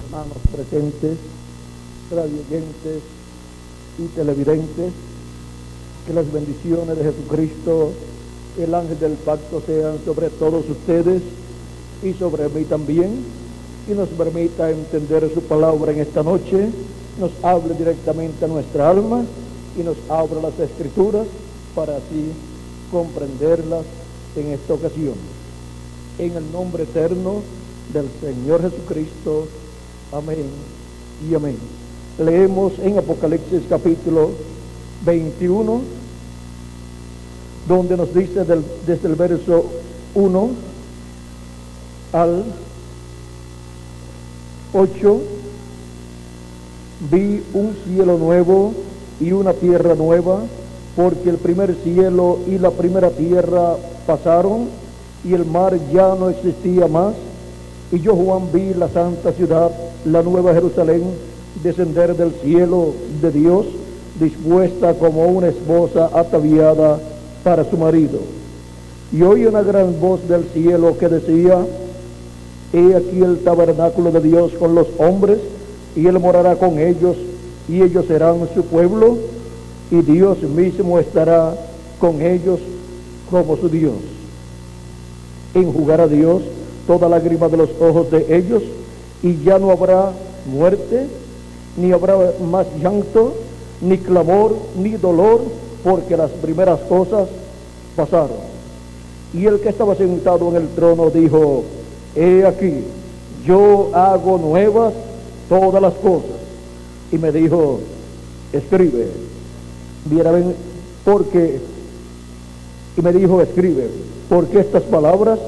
hermanos presentes, radioyentes y televidentes, que las bendiciones de Jesucristo, el ángel del pacto, sean sobre todos ustedes y sobre mí también, y nos permita entender su palabra en esta noche, nos hable directamente a nuestra alma y nos abra las Escrituras para así comprenderlas en esta ocasión. En el nombre eterno del Señor Jesucristo, amén y amén. Leemos en Apocalipsis capítulo 21, donde nos dice desde el verso 1 al 8: vi un cielo nuevo y una tierra nueva, porque el primer cielo y la primera tierra pasaron, y el mar ya no existía más. Y yo, Juan, vi la santa ciudad, la nueva Jerusalén, descender del cielo de Dios, dispuesta como una esposa ataviada para su marido. Y oí una gran voz del cielo que decía: he aquí el tabernáculo de Dios con los hombres, y Él morará con ellos, y ellos serán su pueblo, y Dios mismo estará con ellos como su Dios. Enjugará Dios toda lágrima de los ojos de ellos, y ya no habrá muerte, ni habrá más llanto, ni clamor, ni dolor, porque las primeras cosas pasaron. Y el que estaba sentado en el trono dijo: he aquí, yo hago nuevas todas las cosas. Y me dijo: escribe, escribe, porque estas palabras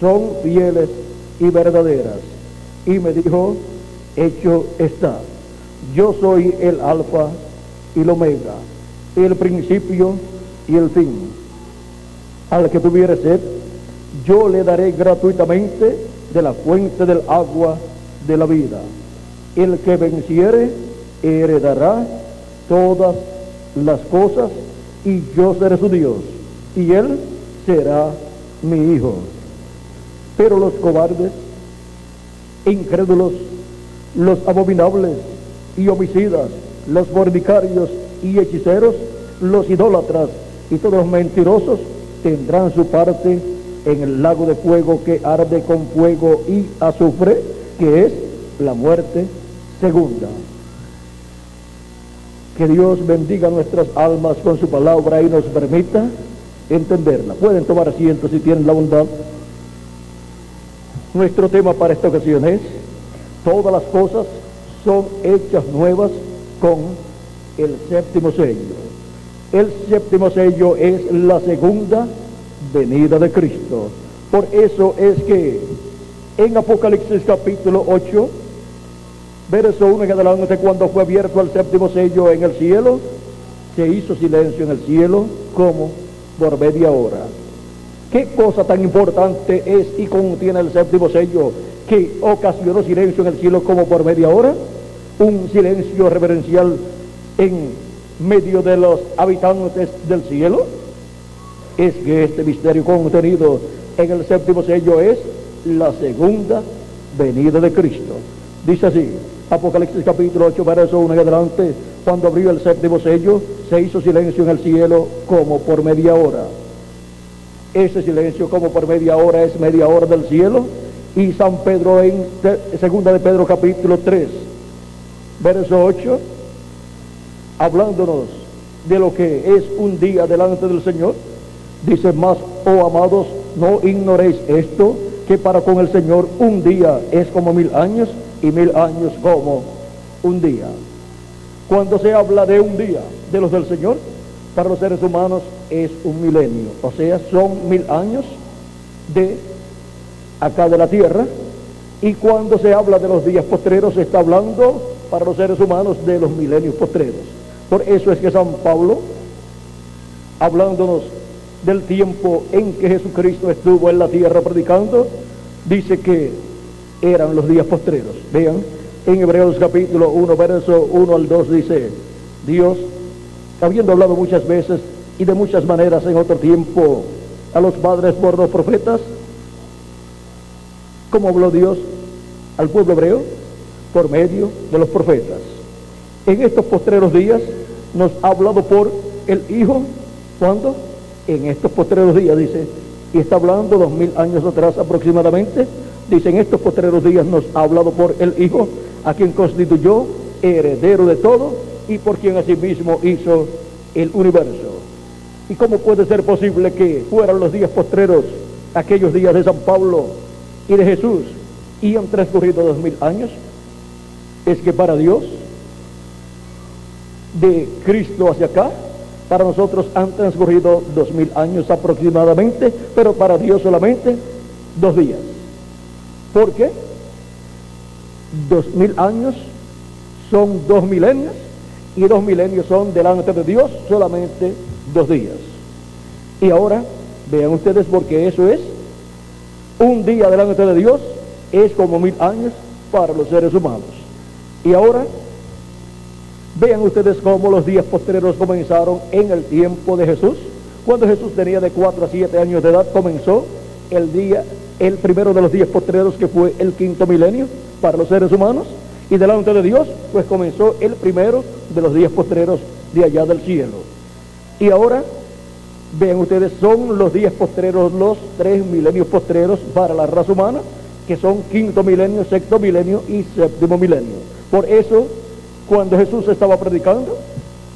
son fieles y verdaderas. Y me dijo: hecho está. Yo soy el Alfa y el Omega, el principio y el fin. Al que tuviere sed, yo le daré gratuitamente de la fuente del agua de la vida. El que venciere heredará todas las cosas, y yo seré su Dios, y él será mi hijo. Pero los cobardes, incrédulos, los abominables y homicidas, los fornicarios y hechiceros, los idólatras y todos los mentirosos tendrán su parte en el lago de fuego que arde con fuego y azufre, que es la muerte segunda. Que Dios bendiga nuestras almas con su palabra y nos permita entenderla. Pueden tomar asiento si tienen la bondad. Nuestro tema para esta ocasión es: todas las cosas son hechas nuevas con el séptimo sello. El séptimo sello es la segunda venida de Cristo. Por eso es que en Apocalipsis capítulo 8, verso 1 en adelante, cuando fue abierto el séptimo sello en el cielo, se hizo silencio en el cielo como por media hora. ¿Qué cosa tan importante es y contiene el séptimo sello que ocasionó silencio en el cielo como por media hora? Un silencio reverencial en medio de los habitantes del cielo. Es que este misterio contenido en el séptimo sello es la segunda venida de Cristo. Dice así, Apocalipsis capítulo 8, verso 1 en adelante: cuando abrió el séptimo sello, se hizo silencio en el cielo como por media hora. Ese silencio como por media hora es media hora del cielo. Y San Pedro en segunda de Pedro capítulo 3, verso 8, hablándonos de lo que es un día delante del Señor, dice: mas, oh amados, no ignoréis esto, que para con el Señor un día es como 1000 años, y 1000 años como un día. Cuando se habla de un día de los del Señor, para los seres humanos es un milenio, o sea, son 1000 años de acá de la tierra. Y cuando se habla de los días postreros, se está hablando para los seres humanos de los milenios postreros. Por eso es que San Pablo, hablándonos del tiempo en que Jesucristo estuvo en la tierra predicando, dice que eran los días postreros. Vean, en Hebreos capítulo 1, verso 1 al 2 dice: Dios, habiendo hablado muchas veces y de muchas maneras en otro tiempo a los padres por los profetas, ¿cómo habló Dios al pueblo hebreo? por medio de los profetas. En estos postreros días nos ha hablado por el Hijo. ¿Cuándo? En estos postreros días, dice, y está hablando 2000 años atrás aproximadamente. Dice, en estos postreros días nos ha hablado por el Hijo, a quien constituyó heredero de todo y por quien asimismo hizo el universo. ¿Y cómo puede ser posible que fueran los días postreros, aquellos días de San Pablo y de Jesús, y han transcurrido 2000 años? Es que para Dios, de Cristo hacia acá, para nosotros han transcurrido 2000 años aproximadamente, pero para Dios solamente 2 días. ¿Por qué? 2000 años son 2 milenios, y 2 milenios son delante de Dios solamente 2 días. Y ahora vean ustedes, porque eso es un día delante de Dios, es como 1000 años para los seres humanos. Y ahora vean ustedes cómo los días postreros comenzaron en el tiempo de Jesús. Cuando Jesús tenía de 4 a 7 años de edad, comenzó el primero de los días postreros, que fue el 5.º milenio para los seres humanos, y delante de Dios pues comenzó el primero de los días postreros de allá del cielo. Y ahora vean ustedes, son los días postreros, los 3 milenios postreros para la raza humana, que son 5.º milenio, 6.º milenio y 7.º milenio. Por eso, cuando Jesús estaba predicando,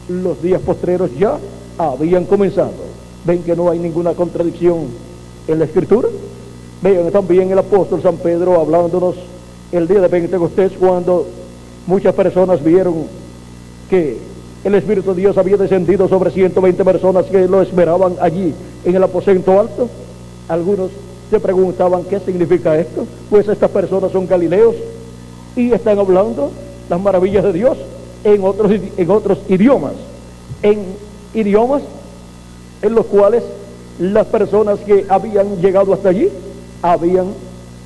los días postreros ya habían comenzado. Ven que no hay ninguna contradicción en la Escritura. Vean también el apóstol San Pedro hablándonos el día de Pentecostés, cuando muchas personas vieron que el Espíritu de Dios había descendido sobre 120 personas que lo esperaban allí en el aposento alto. Algunos se preguntaban, ¿qué significa esto? Pues estas personas son galileos y están hablando las maravillas de Dios en otros idiomas, en los cuales las personas que habían llegado hasta allí habían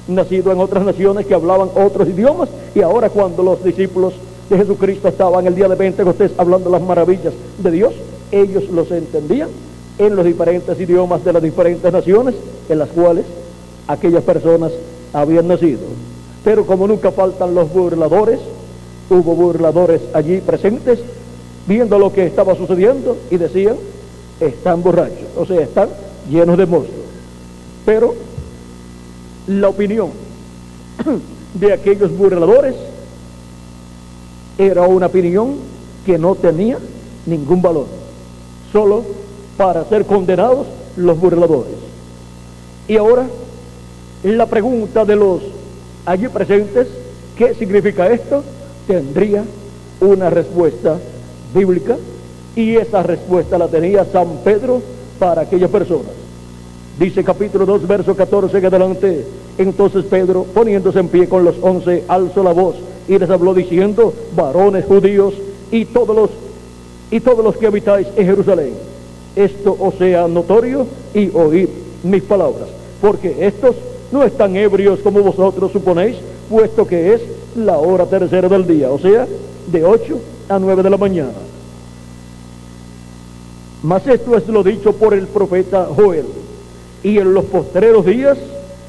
nacido en otras naciones que hablaban otros idiomas, y ahora cuando los discípulos de Jesucristo estaban el día de Pentecostés hablando las maravillas de Dios, ellos los entendían en los diferentes idiomas de las diferentes naciones en las cuales aquellas personas habían nacido. Pero como nunca faltan los burladores, hubo burladores allí presentes, viendo lo que estaba sucediendo, y decían, están borrachos, o sea, están llenos de mosto. Pero la opinión de aquellos burladores era una opinión que no tenía ningún valor, solo para ser condenados los burladores. Y ahora la pregunta de los allí presentes, ¿qué significa esto?, tendría una respuesta bíblica, y esa respuesta la tenía San Pedro para aquellas personas. Dice capítulo 2, verso 14 en adelante: entonces Pedro, poniéndose en pie con los 11, alzó la voz y les habló diciendo: varones judíos y todos los que habitáis en Jerusalén, esto os sea notorio, y oíd mis palabras, porque estos no están ebrios como vosotros suponéis, puesto que es la hora tercera del día, o sea, de 8 a 9 de la mañana. Mas esto es lo dicho por el profeta Joel: y en los postreros días,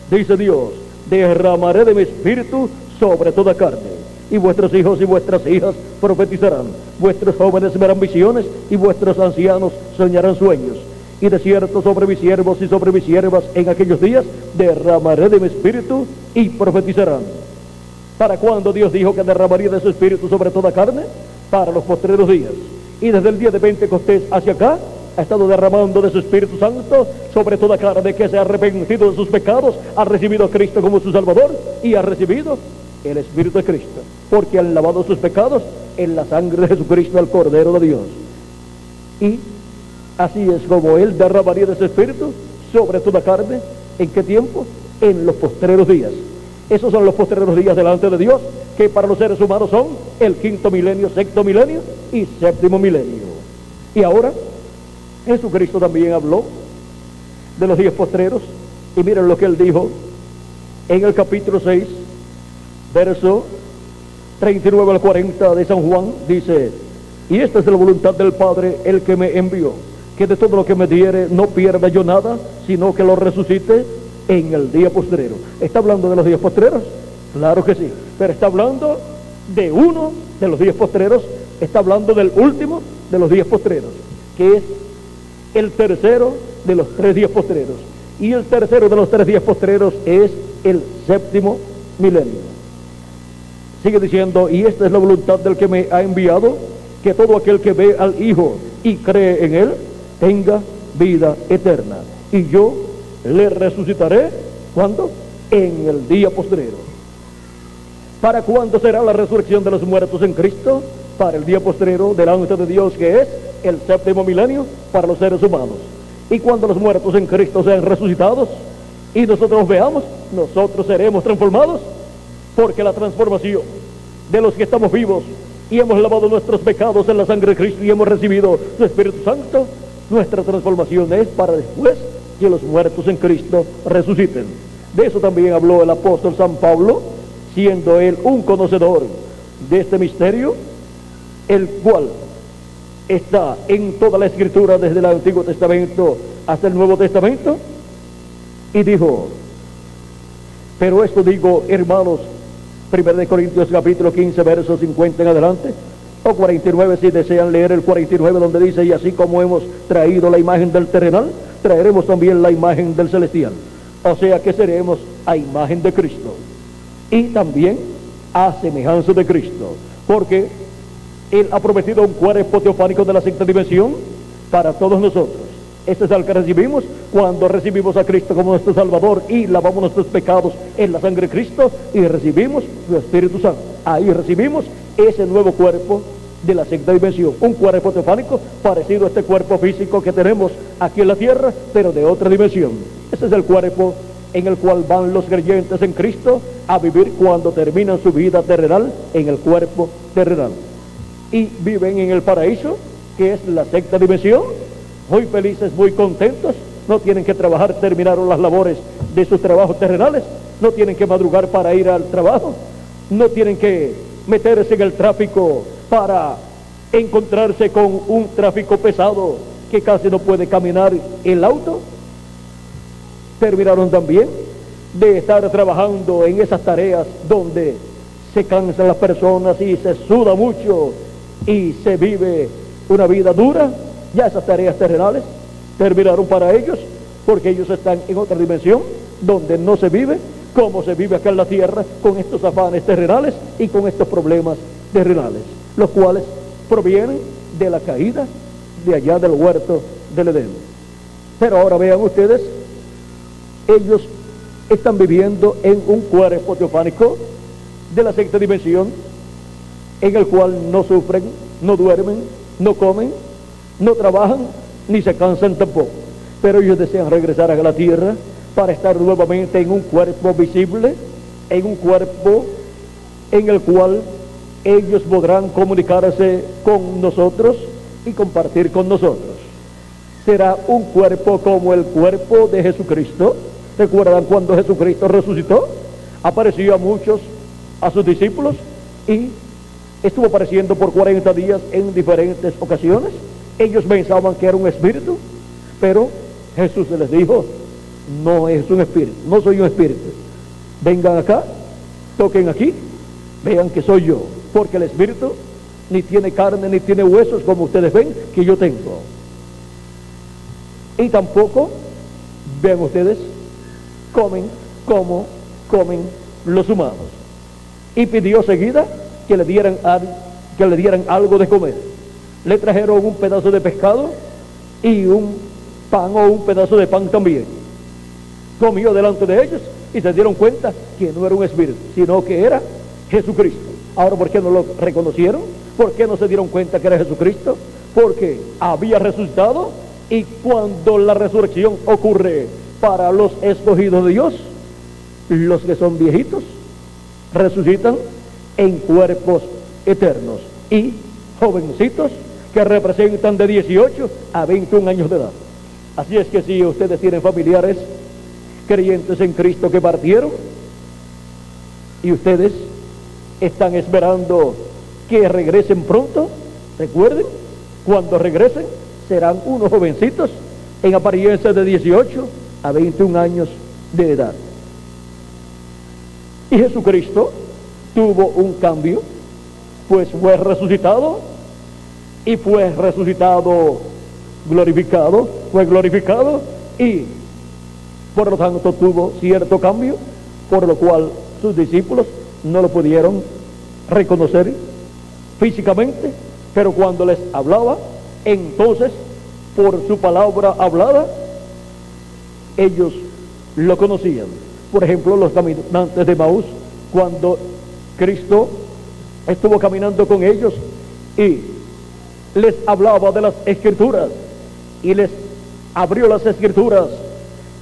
dice Dios, derramaré de mi espíritu sobre toda carne, y vuestros hijos y vuestras hijas profetizarán, vuestros jóvenes verán visiones, y vuestros ancianos soñarán sueños. Y de cierto sobre mis siervos y sobre mis siervas en aquellos días derramaré de mi espíritu, y profetizarán. ¿Para cuándo Dios dijo que derramaría de su espíritu sobre toda carne? Para los postreros días. Y desde el día de Pentecostés hacia acá ha estado derramando de su Espíritu Santo sobre toda carne que se ha arrepentido de sus pecados, ha recibido a Cristo como su Salvador y ha recibido el Espíritu de Cristo, porque han lavado sus pecados en la sangre de Jesucristo, el Cordero de Dios. Y así es como Él derramaría de su Espíritu sobre toda carne. ¿En qué tiempo? En los postreros días. Esos son los postreros días delante de Dios, que para los seres humanos son el 5.º milenio, 6.º milenio y 7.º milenio. Y ahora Jesucristo también habló de los días postreros, y miren lo que Él dijo en el capítulo 6, verso 39 al 40 de San Juan. Dice: y esta es la voluntad del Padre, el que me envió, que de todo lo que me diere no pierda yo nada, sino que lo resucite en el día postrero. ¿Está hablando de los días postreros? Claro que sí, pero está hablando de uno de los días postreros, está hablando del último de los días postreros, que es el tercero de los 3 días postreros. Y el tercero de los 3 días postreros es el séptimo milenio. Sigue diciendo, y esta es la voluntad del que me ha enviado, que todo aquel que ve al Hijo y cree en Él, tenga vida eterna. Y yo le resucitaré, ¿cuándo? En el día postrero. ¿Para cuándo será la resurrección de los muertos en Cristo? Para el día postrero delante de Dios, que es el séptimo milenio para los seres humanos. Y cuando los muertos en Cristo sean resucitados y nosotros veamos, nosotros seremos transformados, porque la transformación de los que estamos vivos y hemos lavado nuestros pecados en la sangre de Cristo y hemos recibido su Espíritu Santo, nuestra transformación es para después que los muertos en Cristo resuciten. De eso también habló el apóstol San Pablo, siendo él un conocedor de este misterio, el cual está en toda la Escritura desde el Antiguo Testamento hasta el Nuevo Testamento, y dijo: pero esto digo, hermanos, 1 Corintios capítulo 15 versos 50 en adelante, o 49 si desean leer el 49, donde dice: y así como hemos traído la imagen del terrenal, traeremos también la imagen del celestial. O sea que seremos a imagen de Cristo y también a semejanza de Cristo, porque Él ha prometido un cuerpo teofánico de la sexta dimensión para todos nosotros. Este es el que recibimos cuando recibimos a Cristo como nuestro Salvador y lavamos nuestros pecados en la sangre de Cristo y recibimos su Espíritu Santo. Ahí recibimos ese nuevo cuerpo de la sexta dimensión, un cuerpo teofánico parecido a este cuerpo físico que tenemos aquí en la tierra, pero de otra dimensión. Ese es el cuerpo en el cual van los creyentes en Cristo a vivir cuando terminan su vida terrenal en el cuerpo terrenal. Y viven en el paraíso, que es la sexta dimensión, muy felices, muy contentos, no tienen que trabajar, terminaron las labores de sus trabajos terrenales, no tienen que madrugar para ir al trabajo, no tienen que meterse en el tráfico para encontrarse con un tráfico pesado que casi no puede caminar el auto. Terminaron también de estar trabajando en esas tareas donde se cansan las personas y se suda mucho y se vive una vida dura. Ya esas tareas terrenales terminaron para ellos, porque ellos están en otra dimensión donde no se vive como se vive acá en la tierra, con estos afanes terrenales y con estos problemas terrenales, los cuales provienen de la caída de allá del huerto del Edén. Pero ahora vean ustedes, ellos están viviendo en un cuerpo teofánico de la sexta dimensión, en el cual no sufren, no duermen, no comen, no trabajan, ni se cansan tampoco. Pero ellos desean regresar a la tierra para estar nuevamente en un cuerpo visible, en un cuerpo en el cual ellos podrán comunicarse con nosotros y compartir con nosotros. Será un cuerpo como el cuerpo de Jesucristo. ¿Recuerdan cuando Jesucristo resucitó? Apareció a muchos, a sus discípulos, y estuvo apareciendo por 40 días en diferentes ocasiones. Ellos pensaban que era un espíritu, pero Jesús les dijo: no es un espíritu, no soy un espíritu. Vengan acá, toquen aquí, vean que soy yo, porque el espíritu ni tiene carne ni tiene huesos como ustedes ven que yo tengo. Y tampoco, vean ustedes, comen como comen los humanos. Y pidió seguida que le dieran algo de comer. Le trajeron un pedazo de pescado y un pan o un pedazo de pan también. Comió delante de ellos y se dieron cuenta que no era un espíritu, sino que era Jesucristo. Ahora, ¿por qué no lo reconocieron? ¿Por qué no se dieron cuenta que era Jesucristo? Porque había resucitado, y cuando la resurrección ocurre para los escogidos de Dios, los que son viejitos resucitan en cuerpos eternos, y jovencitos que representan de 18 a 21 años de edad. Así es que si ustedes tienen familiares creyentes en Cristo que partieron y ustedes están esperando que regresen pronto, recuerden, cuando regresen serán unos jovencitos en apariencia de 18 a 21 años de edad. Y Jesucristo tuvo un cambio pues fue resucitado, y fue resucitado glorificado, fue glorificado, y por lo tanto tuvo cierto cambio, por lo cual sus discípulos no lo pudieron reconocer físicamente, pero cuando les hablaba, entonces por su palabra hablada, ellos lo conocían. Por ejemplo, los caminantes de Maús, cuando Cristo estuvo caminando con ellos y les hablaba de las Escrituras, y les abrió las Escrituras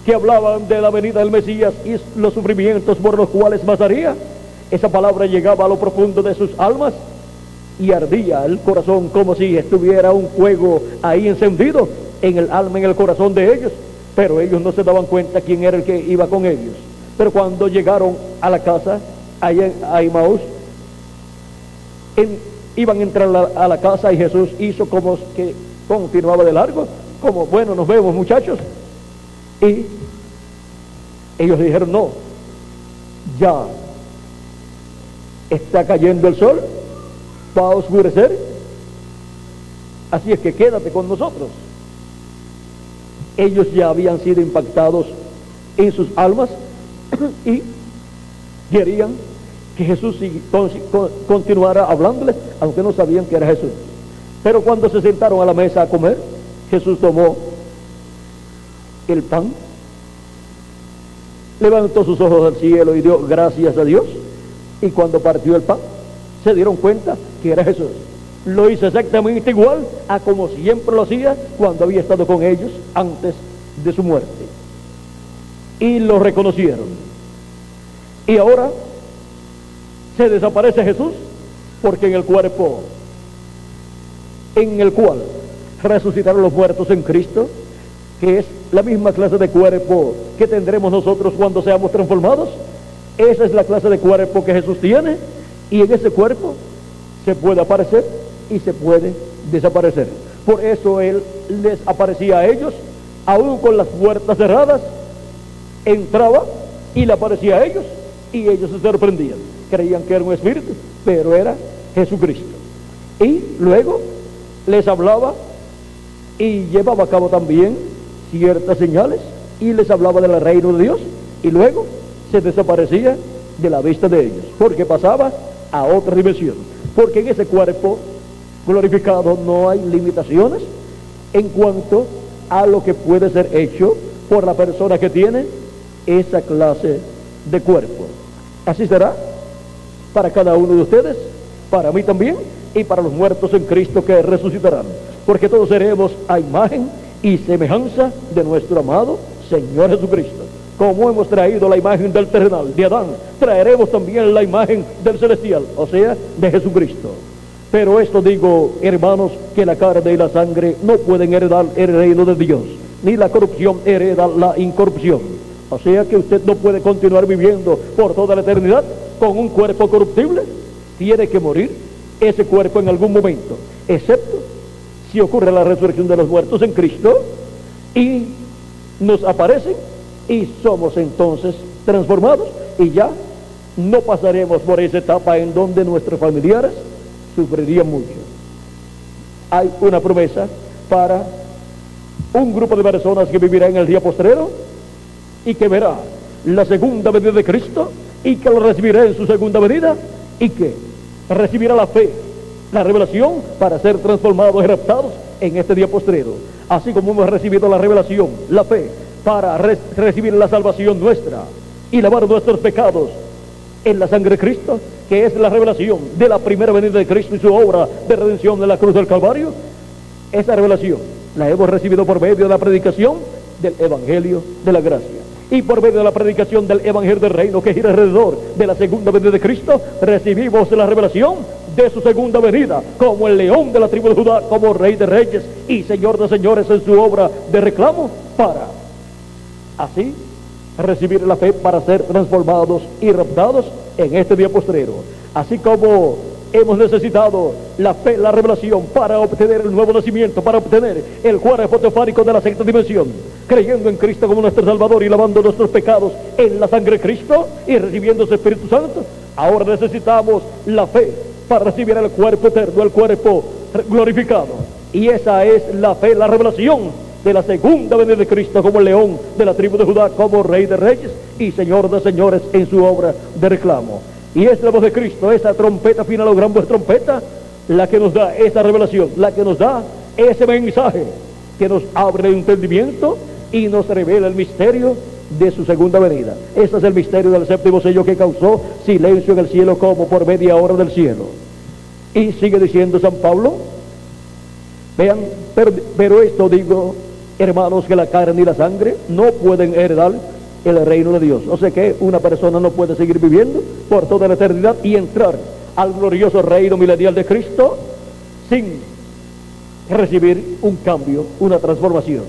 que hablaban de la venida del Mesías y los sufrimientos por los cuales pasaría, esa palabra llegaba a lo profundo de sus almas y ardía el corazón como si estuviera un fuego ahí encendido en el alma, en el corazón de ellos, pero ellos no se daban cuenta quién era el que iba con ellos. Pero cuando llegaron a la casa, a Emaús, iban a entrar a la casa, y Jesús hizo como que continuaba de largo, como bueno, nos vemos muchachos, y ellos dijeron no, ya está cayendo el sol, va a oscurecer, así es que quédate con nosotros. Ellos ya habían sido impactados en sus almas y querían que Jesús continuara hablándoles, aunque no sabían que era Jesús. Pero cuando se sentaron a la mesa a comer, Jesús tomó el pan, levantó sus ojos al cielo y dio gracias a Dios, y cuando partió el pan se dieron cuenta que era Jesús. Lo hizo exactamente igual a como siempre lo hacía cuando había estado con ellos antes de su muerte, y lo reconocieron. Y ahora se desaparece Jesús, porque en el cuerpo en el cual resucitaron los muertos en Cristo, que es la misma clase de cuerpo que tendremos nosotros cuando seamos transformados, esa es la clase de cuerpo que Jesús tiene, y en ese cuerpo se puede aparecer y se puede desaparecer. Por eso Él les aparecía a ellos, aún con las puertas cerradas, entraba y le aparecía a ellos, y ellos se sorprendían, creían que era un espíritu, pero era Jesucristo. Y luego les hablaba y llevaba a cabo también ciertas señales, y les hablaba del reino de Dios, y luego se desaparecía de la vista de ellos, porque pasaba a otra dimensión, porque en ese cuerpo glorificado no hay limitaciones en cuanto a lo que puede ser hecho por la persona que tiene esa clase de cuerpo. Así será para cada uno de ustedes, para mí también, y para los muertos en Cristo que resucitarán, porque todos seremos a imagen y semejanza de nuestro amado Señor Jesucristo. Como hemos traído la imagen del terrenal, de Adán, traeremos también la imagen del celestial, o sea, de Jesucristo. Pero esto digo, hermanos, que la carne y la sangre no pueden heredar el reino de Dios, ni la corrupción hereda la incorrupción. O sea que usted no puede continuar viviendo por toda la eternidad con un cuerpo corruptible. Tiene que morir ese cuerpo en algún momento, excepto si ocurre la resurrección de los muertos en Cristo y nos aparecen, y somos entonces transformados, y ya no pasaremos por esa etapa en donde nuestros familiares sufrirían mucho. Hay una promesa para un grupo de personas que vivirá en el día postrero y que verá la segunda venida de Cristo, y que lo recibirá en su segunda venida, y que recibirá la fe, la revelación, para ser transformados y raptados en este día postrero, así como hemos recibido la revelación, la fe, para recibir la salvación nuestra y lavar nuestros pecados en la sangre de Cristo, que es la revelación de la primera venida de Cristo y su obra de redención de la cruz del Calvario. Esa revelación la hemos recibido por medio de la predicación del Evangelio de la gracia, y por medio de la predicación del Evangelio del reino que gira alrededor de la segunda venida de Cristo, recibimos la revelación de su segunda venida como el león de la tribu de Judá, como rey de reyes y señor de señores en su obra de reclamo, para así recibir la fe para ser transformados y raptados en este día postrero. Así como hemos necesitado la fe, la revelación, para obtener el nuevo nacimiento, para obtener el cuerpo teofánico de la sexta dimensión, creyendo en Cristo como nuestro Salvador y lavando nuestros pecados en la sangre de Cristo y recibiendo su Espíritu Santo, ahora necesitamos la fe para recibir el cuerpo eterno, el cuerpo glorificado. Y esa es la fe, la revelación de la segunda venida de Cristo como león de la tribu de Judá, como Rey de reyes y Señor de señores en su obra de reclamo. Y es la voz de Cristo, esa trompeta final o gran voz trompeta, la que nos da esa revelación, la que nos da ese mensaje, que nos abre el entendimiento y nos revela el misterio de su segunda venida. Ese es el misterio del séptimo sello, que causó silencio en el cielo como por media hora del cielo. Y sigue diciendo San Pablo, vean, pero esto digo, hermanos, que la carne y la sangre no pueden heredar el reino de Dios. O sea que una persona no puede seguir viviendo por toda la eternidad y entrar al glorioso reino milenial de Cristo sin recibir un cambio, una transformación.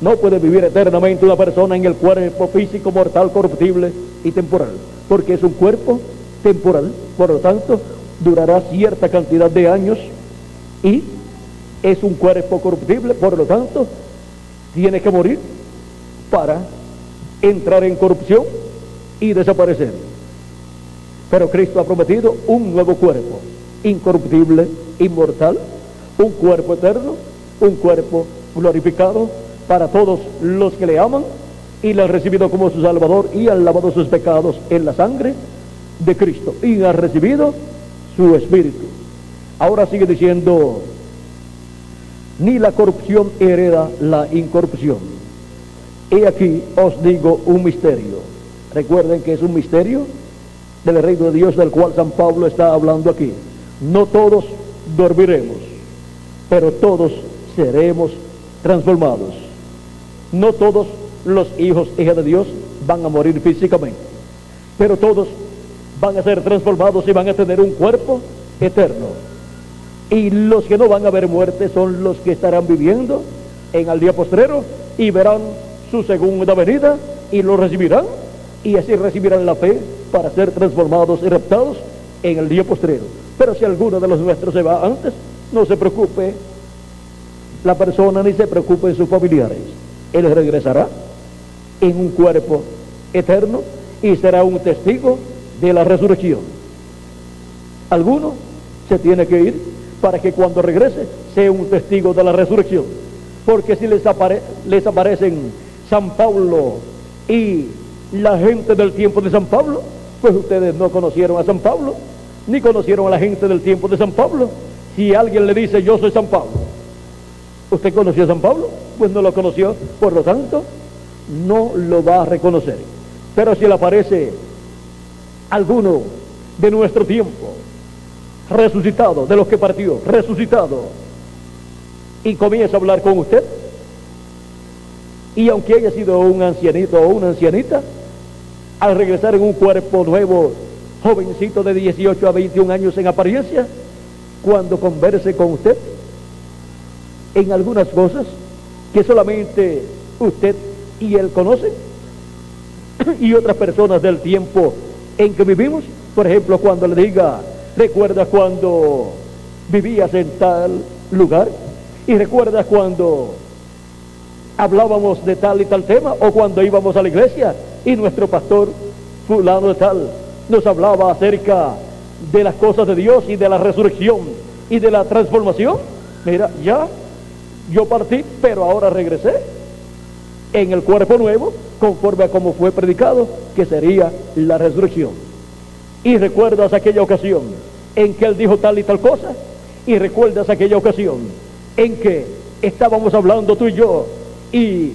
No puede vivir eternamente una persona en el cuerpo físico mortal, corruptible y temporal, porque es un cuerpo temporal, por lo tanto durará cierta cantidad de años, y es un cuerpo corruptible, por lo tanto tiene que morir para entrar en corrupción y desaparecer. Pero Cristo ha prometido un nuevo cuerpo, incorruptible, inmortal, un cuerpo eterno, un cuerpo glorificado para todos los que le aman y le han recibido como su Salvador y han lavado sus pecados en la sangre de Cristo y han recibido su Espíritu. Ahora sigue diciendo, ni la corrupción hereda la incorrupción. He aquí os digo un misterio. Recuerden que es un misterio del reino de Dios del cual San Pablo está hablando aquí. No todos dormiremos, pero todos seremos transformados. No todos los hijos e hijas de Dios van a morir físicamente, pero todos van a ser transformados y van a tener un cuerpo eterno. Y los que no van a ver muerte son los que estarán viviendo en el día postrero y verán su segunda venida y lo recibirán, y así recibirán la fe para ser transformados y raptados en el día postrero. Pero si alguno de los nuestros se va antes, no se preocupe la persona ni se preocupen sus familiares. Él regresará en un cuerpo eterno y será un testigo de la resurrección. Alguno se tiene que ir para que cuando regrese sea un testigo de la resurrección, porque si les aparecen San Pablo y la gente del tiempo de San Pablo, pues ustedes no conocieron a San Pablo ni conocieron a la gente del tiempo de San Pablo. Si alguien le dice yo soy San Pablo, ¿usted conoció a San Pablo? Pues no lo conoció, por lo tanto no lo va a reconocer. Pero si le aparece alguno de nuestro tiempo resucitado, de los que partió, resucitado, y comienza a hablar con usted, y aunque haya sido un ancianito o una ancianita, al regresar en un cuerpo nuevo, jovencito de 18 a 21 años en apariencia, cuando converse con usted en algunas cosas que solamente usted y él conocen, y otras personas del tiempo en que vivimos, por ejemplo, cuando le diga, ¿recuerdas cuando vivías en tal lugar? ¿Y recuerdas cuando hablábamos de tal y tal tema? O cuando íbamos a la iglesia y nuestro pastor fulano de tal nos hablaba acerca de las cosas de Dios y de la resurrección y de la transformación. Mira, ya yo partí, pero ahora regresé en el cuerpo nuevo, conforme a como fue predicado, que sería la resurrección. Y recuerdas aquella ocasión en que él dijo tal y tal cosa, y recuerdas aquella ocasión en que estábamos hablando tú y yo, y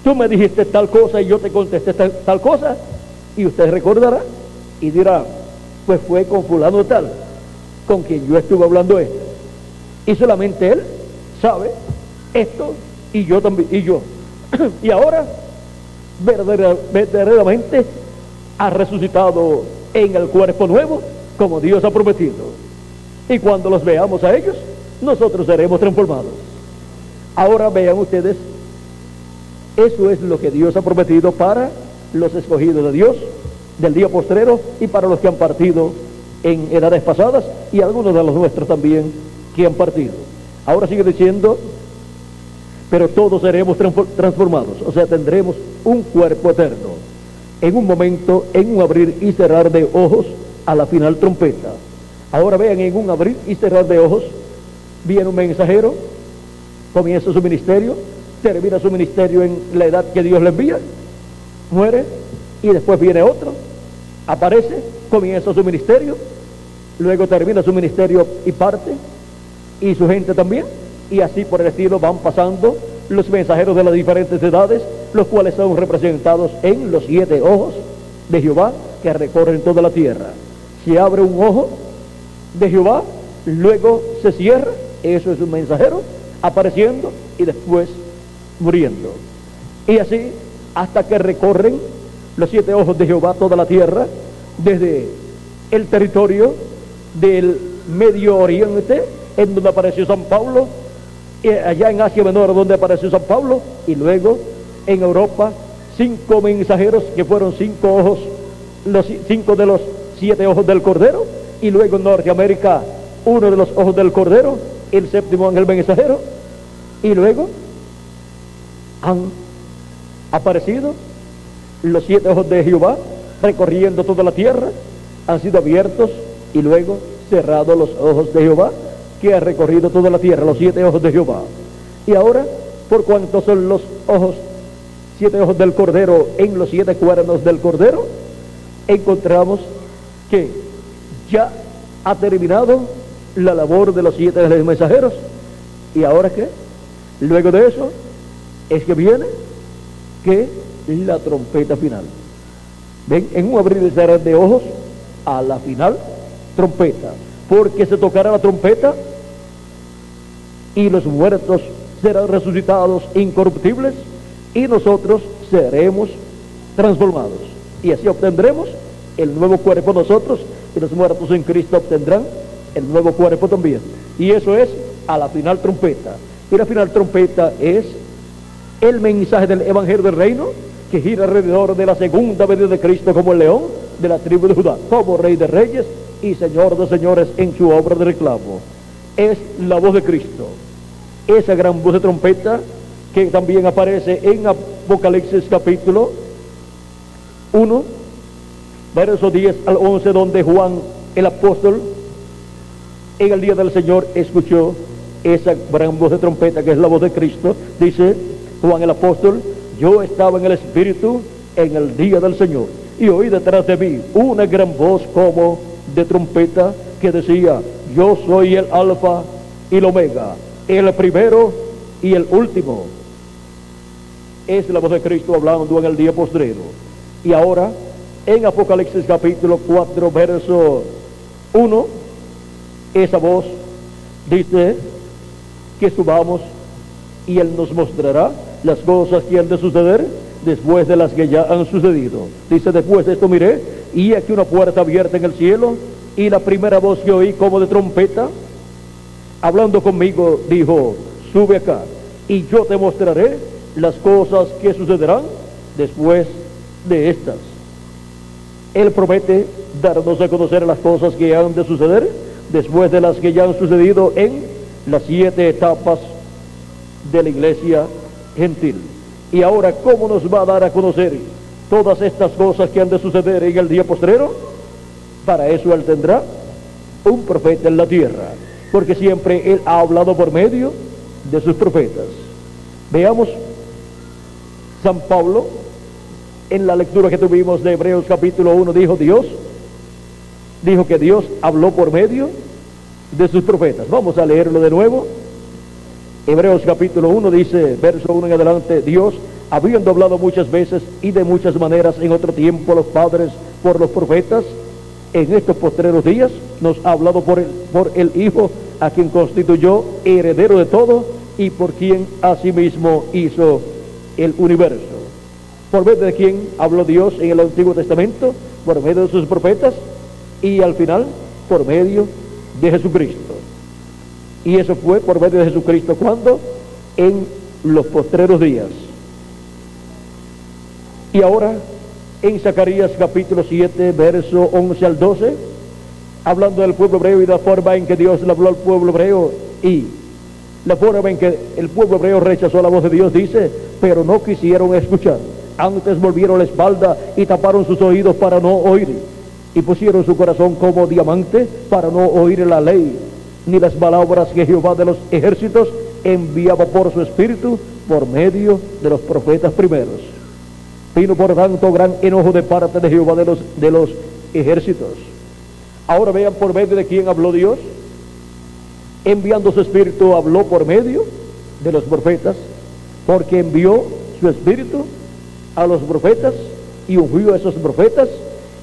tú me dijiste tal cosa y yo te contesté tal cosa, y usted recordará y dirá, pues fue con fulano tal con quien yo estuve hablando esto, y solamente él sabe esto, y yo también, y yo y ahora verdaderamente ha resucitado en el cuerpo nuevo como Dios ha prometido, y cuando los veamos a ellos nosotros seremos transformados. Ahora vean ustedes, eso es lo que Dios ha prometido para los escogidos de Dios del día postrero y para los que han partido en edades pasadas y algunos de los nuestros también que han partido. Ahora sigue diciendo, pero todos seremos transformados, o sea, tendremos un cuerpo eterno en un momento, en un abrir y cerrar de ojos, a la final trompeta. Ahora vean, en un abrir y cerrar de ojos, viene un mensajero, comienza su ministerio, termina su ministerio en la edad que Dios le envía, muere, y después viene otro, aparece, comienza su ministerio, luego termina su ministerio y parte, y su gente también, y así por el estilo van pasando los mensajeros de las diferentes edades, los cuales son representados en los 7 ojos de Jehová que recorren toda la tierra. Se abre un ojo de Jehová, luego se cierra, eso es un mensajero apareciendo y después muriendo, y así hasta que recorren los 7 ojos de Jehová toda la tierra, desde el territorio del Medio Oriente, en donde apareció San Pablo, allá en Asia Menor donde apareció San Pablo, y luego en Europa 5 mensajeros que fueron 5 ojos, los 5 de los 7 ojos del Cordero, y luego en Norteamérica 1 de los ojos del Cordero, el 7º ángel mensajero, y luego han aparecido los 7 ojos de Jehová recorriendo toda la tierra, han sido abiertos y luego cerrados los ojos de Jehová que ha recorrido toda la tierra, los 7 ojos de Jehová. Y ahora, por cuanto son los ojos, 7 ojos del Cordero en los 7 cuernos del Cordero, encontramos que ya ha terminado la labor de los 7 ángeles mensajeros. ¿Y ahora qué? Luego de eso es que viene que la trompeta final. Ven, en un abrir y cerrar de ojos, a la final trompeta, porque se tocará la trompeta y los muertos serán resucitados incorruptibles y nosotros seremos transformados, y así obtendremos el nuevo cuerpo nosotros, y los muertos en Cristo obtendrán el nuevo cuerpo también. Y eso es a la final trompeta. Y la final trompeta es el mensaje del Evangelio del Reino, que gira alrededor de la segunda venida de Cristo como el león de la tribu de Judá, como Rey de Reyes y Señor de Señores en su obra de reclamo. Es la voz de Cristo, esa gran voz de trompeta que también aparece en Apocalipsis capítulo 1, verso 10 al 11, donde Juan el apóstol en el día del Señor escuchó esa gran voz de trompeta que es la voz de Cristo. Dice Juan el apóstol: yo estaba en el Espíritu en el día del Señor, y oí detrás de mí una gran voz como de trompeta que decía: yo soy el Alfa y el Omega, el primero y el último. Es la voz de Cristo hablando en el día postrero. Y ahora en Apocalipsis capítulo 4 verso 1, esa voz dice que subamos y Él nos mostrará las cosas que han de suceder después de las que ya han sucedido. Dice: después de esto miré, y aquí una puerta abierta en el cielo, y la primera voz que oí como de trompeta, hablando conmigo, dijo: sube acá, y yo te mostraré las cosas que sucederán después de estas. Él promete darnos a conocer las cosas que han de suceder después de las que ya han sucedido en las 7 etapas de la iglesia gentil. Y ahora, ¿cómo nos va a dar a conocer todas estas cosas que han de suceder en el día postrero? Para eso Él tendrá un profeta en la tierra, porque siempre Él ha hablado por medio de sus profetas. Veamos San Pablo en la lectura que tuvimos de Hebreos capítulo 1. Dijo que Dios habló por medio de sus profetas. Vamos a leerlo de nuevo. Hebreos capítulo 1 dice, verso 1 en adelante: Dios, habiendo hablado muchas veces y de muchas maneras en otro tiempo a los padres por los profetas, en estos postreros días nos ha hablado por el Hijo, a quien constituyó heredero de todo y por quien asimismo hizo el universo. Por medio de quien habló Dios en el Antiguo Testamento, por medio de sus profetas, y al final por medio de Jesucristo. Y eso fue por medio de Jesucristo, ¿cuándo? En los postreros días. Y ahora en Zacarías capítulo 7 verso 11 al 12, hablando del pueblo hebreo y de la forma en que Dios le habló al pueblo hebreo y la forma en que el pueblo hebreo rechazó la voz de Dios, dice: pero no quisieron escuchar, antes volvieron la espalda y taparon sus oídos para no oír. y pusieron su corazón como diamante para no oír la ley, ni las palabras que Jehová de los ejércitos enviaba por su espíritu por medio de los profetas primeros. Vino por tanto gran enojo de parte de Jehová de los ejércitos. Ahora vean por medio de quién habló Dios. Enviando su espíritu habló por medio de los profetas, porque envió su espíritu a los profetas y ungió a esos profetas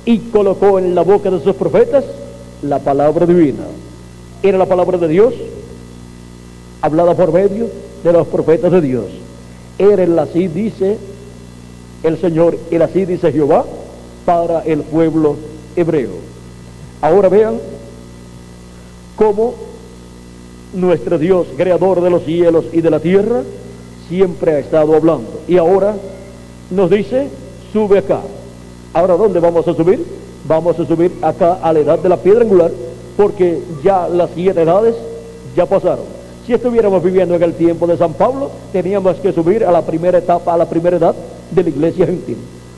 y colocó en la boca de esos profetas la palabra divina. Era la palabra de Dios hablada por medio de los profetas de Dios. Era el así dice el Señor, el así dice Jehová para el pueblo hebreo. Ahora vean cómo nuestro Dios, creador de los cielos y de la tierra, siempre ha estado hablando. Y ahora nos dice, sube acá. Ahora, ¿dónde vamos a subir? Vamos a subir acá a la edad de la piedra angular, porque ya las 7 edades ya pasaron. Si estuviéramos viviendo en el tiempo de San Pablo, teníamos que subir a la primera etapa, a la primera edad de la iglesia gentil,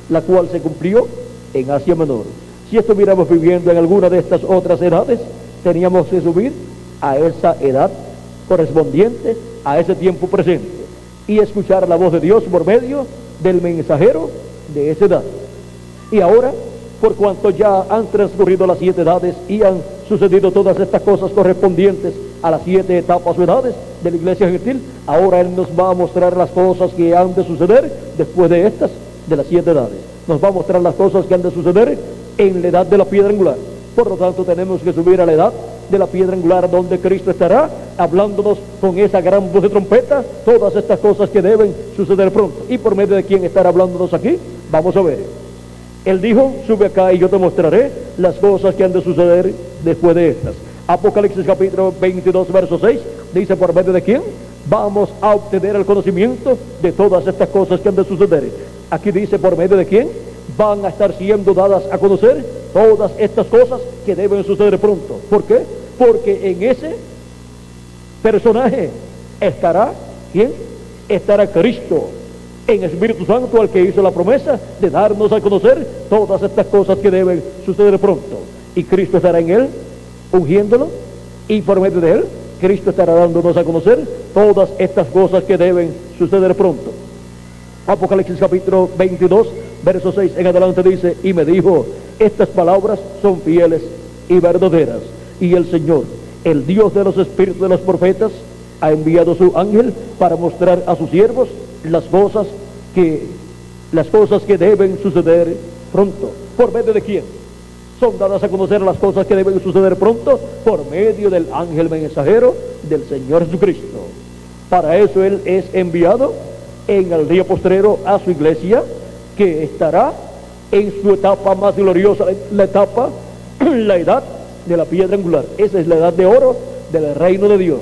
la cual se cumplió en Asia Menor. Si estuviéramos viviendo en alguna de estas otras edades, teníamos que subir a esa edad correspondiente a ese tiempo presente y escuchar la voz de Dios por medio del mensajero de esa edad. Y ahora, por cuanto ya han transcurrido las 7 edades y han sucedido todas estas cosas correspondientes a las 7 etapas o edades de la iglesia gentil, ahora Él nos va a mostrar las cosas que han de suceder después de estas, de las 7 edades. Nos va a mostrar las cosas que han de suceder en la edad de la piedra angular. Por lo tanto, tenemos que subir a la edad de la piedra angular, donde Cristo estará hablándonos con esa gran voz de trompeta todas estas cosas que deben suceder pronto. ¿Y por medio de quién estará hablándonos aquí? Vamos a ver. Él dijo, sube acá y yo te mostraré las cosas que han de suceder después de estas. Apocalipsis capítulo 22 verso 6 dice, por medio de quién vamos a obtener el conocimiento de todas estas cosas que han de suceder. Aquí dice, por medio de quién van a estar siendo dadas a conocer todas estas cosas que deben suceder pronto. ¿Por qué? Porque en ese personaje estará ¿quién? Estará Cristo en Espíritu Santo, al que hizo la promesa de darnos a conocer todas estas cosas que deben suceder pronto. Y Cristo estará en él, ungiéndolo, y por medio de él Cristo estará dándonos a conocer todas estas cosas que deben suceder pronto. Apocalipsis capítulo 22 verso 6 en adelante dice, y me dijo, estas palabras son fieles y verdaderas, y el Señor, el Dios de los espíritus de los profetas, ha enviado su ángel para mostrar a sus siervos las cosas que deben suceder pronto. ¿Por medio de quién son dadas a conocer las cosas que deben suceder pronto? Por medio del ángel mensajero del Señor Jesucristo. Para eso Él es enviado en el día postrero a su iglesia, que estará en su etapa más gloriosa, la etapa, la edad de la piedra angular. Esa es la edad de oro del reino de Dios.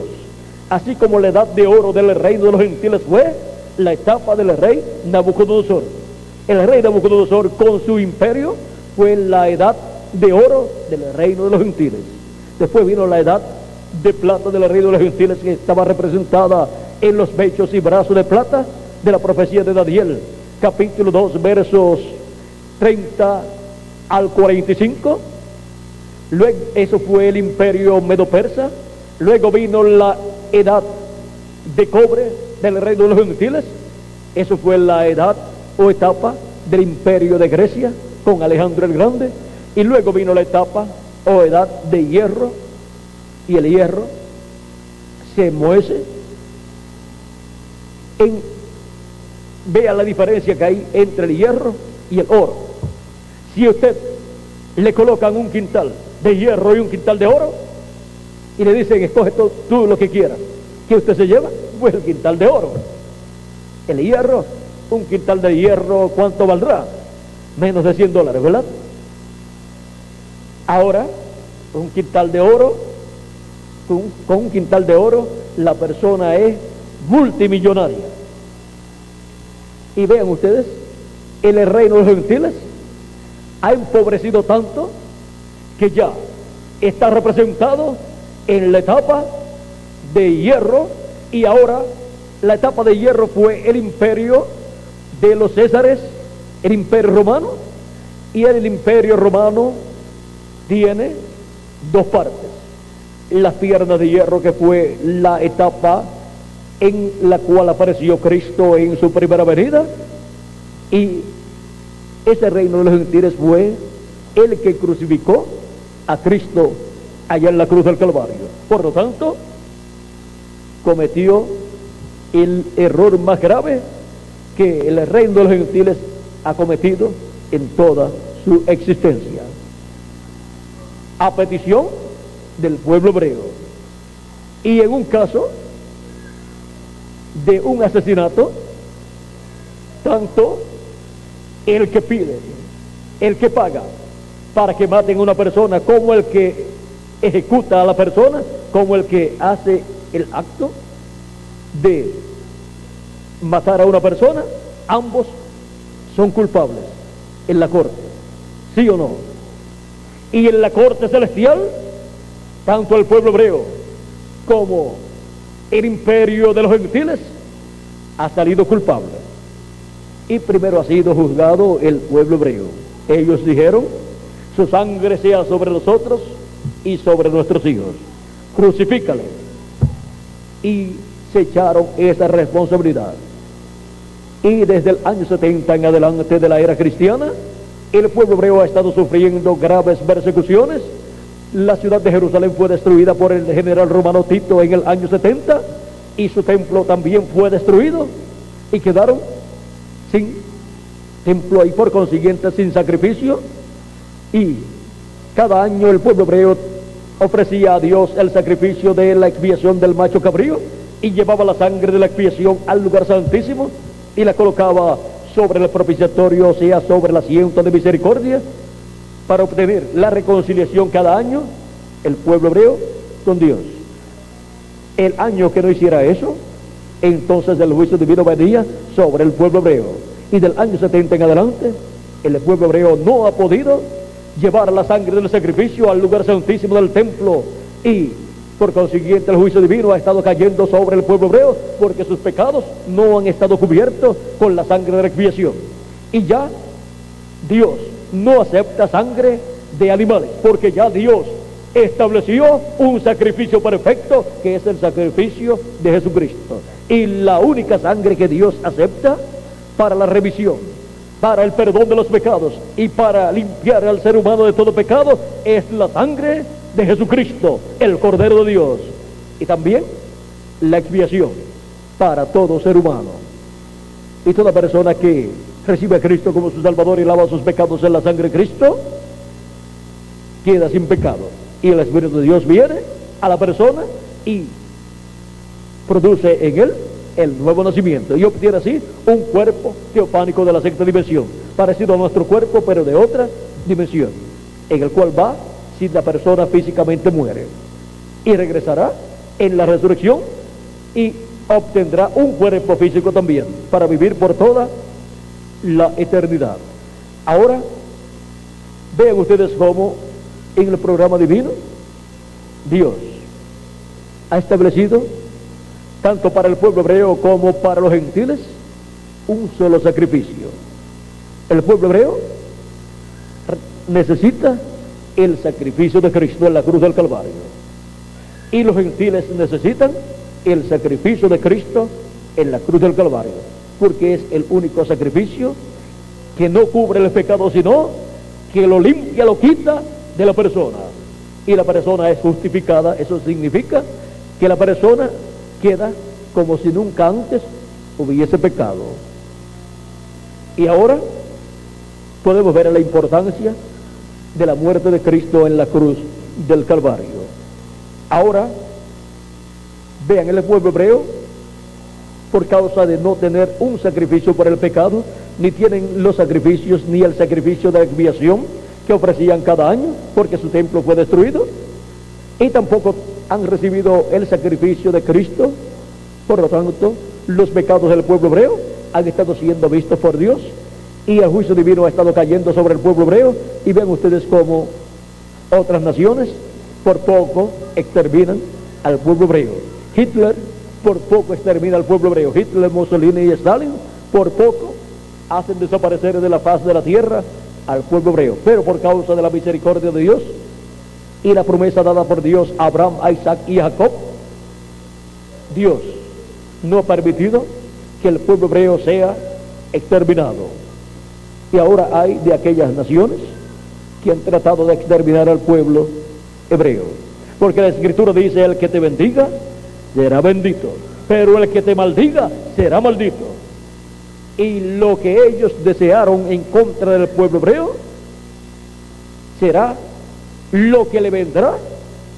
Así como la edad de oro del reino de los gentiles fue la etapa del rey Nabucodonosor. El rey Nabucodonosor con su imperio fue la edad de oro del reino de los gentiles. Después vino la edad de plata del reino de los gentiles, que estaba representada en los pechos y brazos de plata de la profecía de Daniel, capítulo 2 versos 30 al 45. Luego, eso fue el imperio medo-persa. Luego vino la edad de cobre del reino de los gentiles. Eso fue la edad o etapa del imperio de Grecia con Alejandro el Grande. Y luego vino la etapa o edad de hierro, y el hierro se muece vea la diferencia que hay entre el hierro y el oro. Si usted le colocan un quintal de hierro y un quintal de oro y le dicen, escoge tú lo que quieras, ¿qué usted se lleva? Pues el quintal de oro. El hierro, un quintal de hierro, ¿cuánto valdrá? Menos de $100, ¿verdad? Ahora, un quintal de oro, con un quintal de oro, la persona es multimillonaria. Y vean ustedes, el reino de los gentiles ha empobrecido tanto que ya está representado en la etapa de hierro, y ahora la etapa de hierro fue el imperio de los Césares, el imperio romano, y en el imperio romano tiene dos partes: las piernas de hierro, que fue la etapa en la cual apareció Cristo en su primera venida, y ese reino de los gentiles fue el que crucificó a Cristo allá en la cruz del Calvario. Por lo tanto, cometió el error más grave que el reino de los gentiles ha cometido en toda su existencia, a petición del pueblo hebreo. Y en un caso de un asesinato, tanto el que pide, el que paga para que maten a una persona, como el que ejecuta a la persona, como el que hace el acto de matar a una persona, ambos son culpables en la corte, ¿sí o no? Y en la corte celestial, tanto el pueblo hebreo como el imperio de los gentiles ha salido culpable. Y primero ha sido juzgado el pueblo hebreo. Ellos dijeron: su sangre sea sobre nosotros y sobre nuestros hijos, crucifícale. Y se echaron esa responsabilidad. Y desde el año 70 en adelante de la era cristiana, el pueblo hebreo ha estado sufriendo graves persecuciones. La ciudad de Jerusalén fue destruida por el general romano Tito en el año 70, y su templo también fue destruido, y quedaron sin templo y por consiguiente sin sacrificio. Y cada año el pueblo hebreo ofrecía a Dios el sacrificio de la expiación del macho cabrío, y llevaba la sangre de la expiación al lugar santísimo y la colocaba sobre el propiciatorio, o sea, sobre el asiento de misericordia, para obtener la reconciliación cada año el pueblo hebreo con Dios. El año que no hiciera eso, entonces el juicio divino venía sobre el pueblo hebreo. Y del año 70 en adelante, el pueblo hebreo no ha podido llevar la sangre del sacrificio al lugar santísimo del templo, y por consiguiente el juicio divino ha estado cayendo sobre el pueblo hebreo, porque sus pecados no han estado cubiertos con la sangre de la expiación. Y ya Dios no acepta sangre de animales, porque ya Dios estableció un sacrificio perfecto, que es el sacrificio de Jesucristo. Y la única sangre que Dios acepta para la remisión, para el perdón de los pecados y para limpiar al ser humano de todo pecado, es la sangre de Jesucristo, el Cordero de Dios. Y también la expiación para todo ser humano. Y toda persona que recibe a Cristo como su Salvador y lava sus pecados en la sangre de Cristo, queda sin pecado. Y el Espíritu de Dios viene a la persona y produce en él el nuevo nacimiento, y obtiene así un cuerpo teofánico de la sexta dimensión, parecido a nuestro cuerpo, pero de otra dimensión, en el cual va si la persona físicamente muere, y regresará en la resurrección y obtendrá un cuerpo físico también para vivir por toda la eternidad. Ahora vean ustedes cómo en el programa divino Dios ha establecido, tanto para el pueblo hebreo como para los gentiles, un solo sacrificio. El pueblo hebreo necesita el sacrificio de Cristo en la cruz del Calvario, y los gentiles necesitan el sacrificio de Cristo en la cruz del Calvario, porque es el único sacrificio que no cubre el pecado, sino que lo limpia, lo quita de la persona, y la persona es justificada. Eso significa que la persona queda como si nunca antes hubiese pecado. Y ahora podemos ver la importancia de la muerte de Cristo en la cruz del Calvario. Ahora vean, el pueblo hebreo, por causa de no tener un sacrificio por el pecado, ni tienen los sacrificios ni el sacrificio de expiación que ofrecían cada año, porque su templo fue destruido, y tampoco han recibido el sacrificio de Cristo. Por lo tanto, los pecados del pueblo hebreo han estado siendo vistos por Dios, y el juicio divino ha estado cayendo sobre el pueblo hebreo. Y ven ustedes cómo otras naciones por poco exterminan al pueblo hebreo. Hitler por poco extermina al pueblo hebreo. Hitler, Mussolini y Stalin por poco hacen desaparecer de la faz de la tierra al pueblo hebreo, pero por causa de la misericordia de Dios, y la promesa dada por Dios a Abraham, a Isaac y a Jacob, Dios no ha permitido que el pueblo hebreo sea exterminado. Y ahora hay de aquellas naciones que han tratado de exterminar al pueblo hebreo. Porque la Escritura dice: el que te bendiga será bendito, pero el que te maldiga será maldito. Y lo que ellos desearon en contra del pueblo hebreo será lo que le vendrá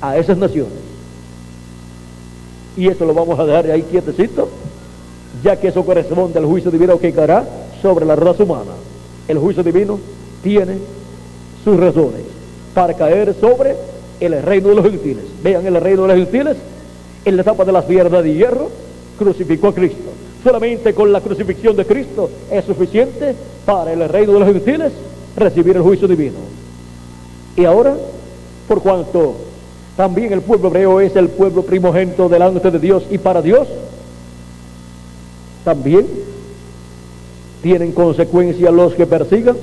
a esas naciones. Y eso lo vamos a dejar ahí quietecito, ya que eso corresponde al juicio divino que caerá sobre la raza humana. El juicio divino tiene sus razones para caer sobre el reino de los gentiles. Vean, el reino de los gentiles, en la etapa de las piernas de hierro, crucificó a Cristo. Solamente con la crucifixión de Cristo es suficiente para el reino de los gentiles recibir el juicio divino. Y ahora, por cuanto también el pueblo hebreo es el pueblo primogénito delante de Dios y para Dios, también tienen consecuencia los que persigan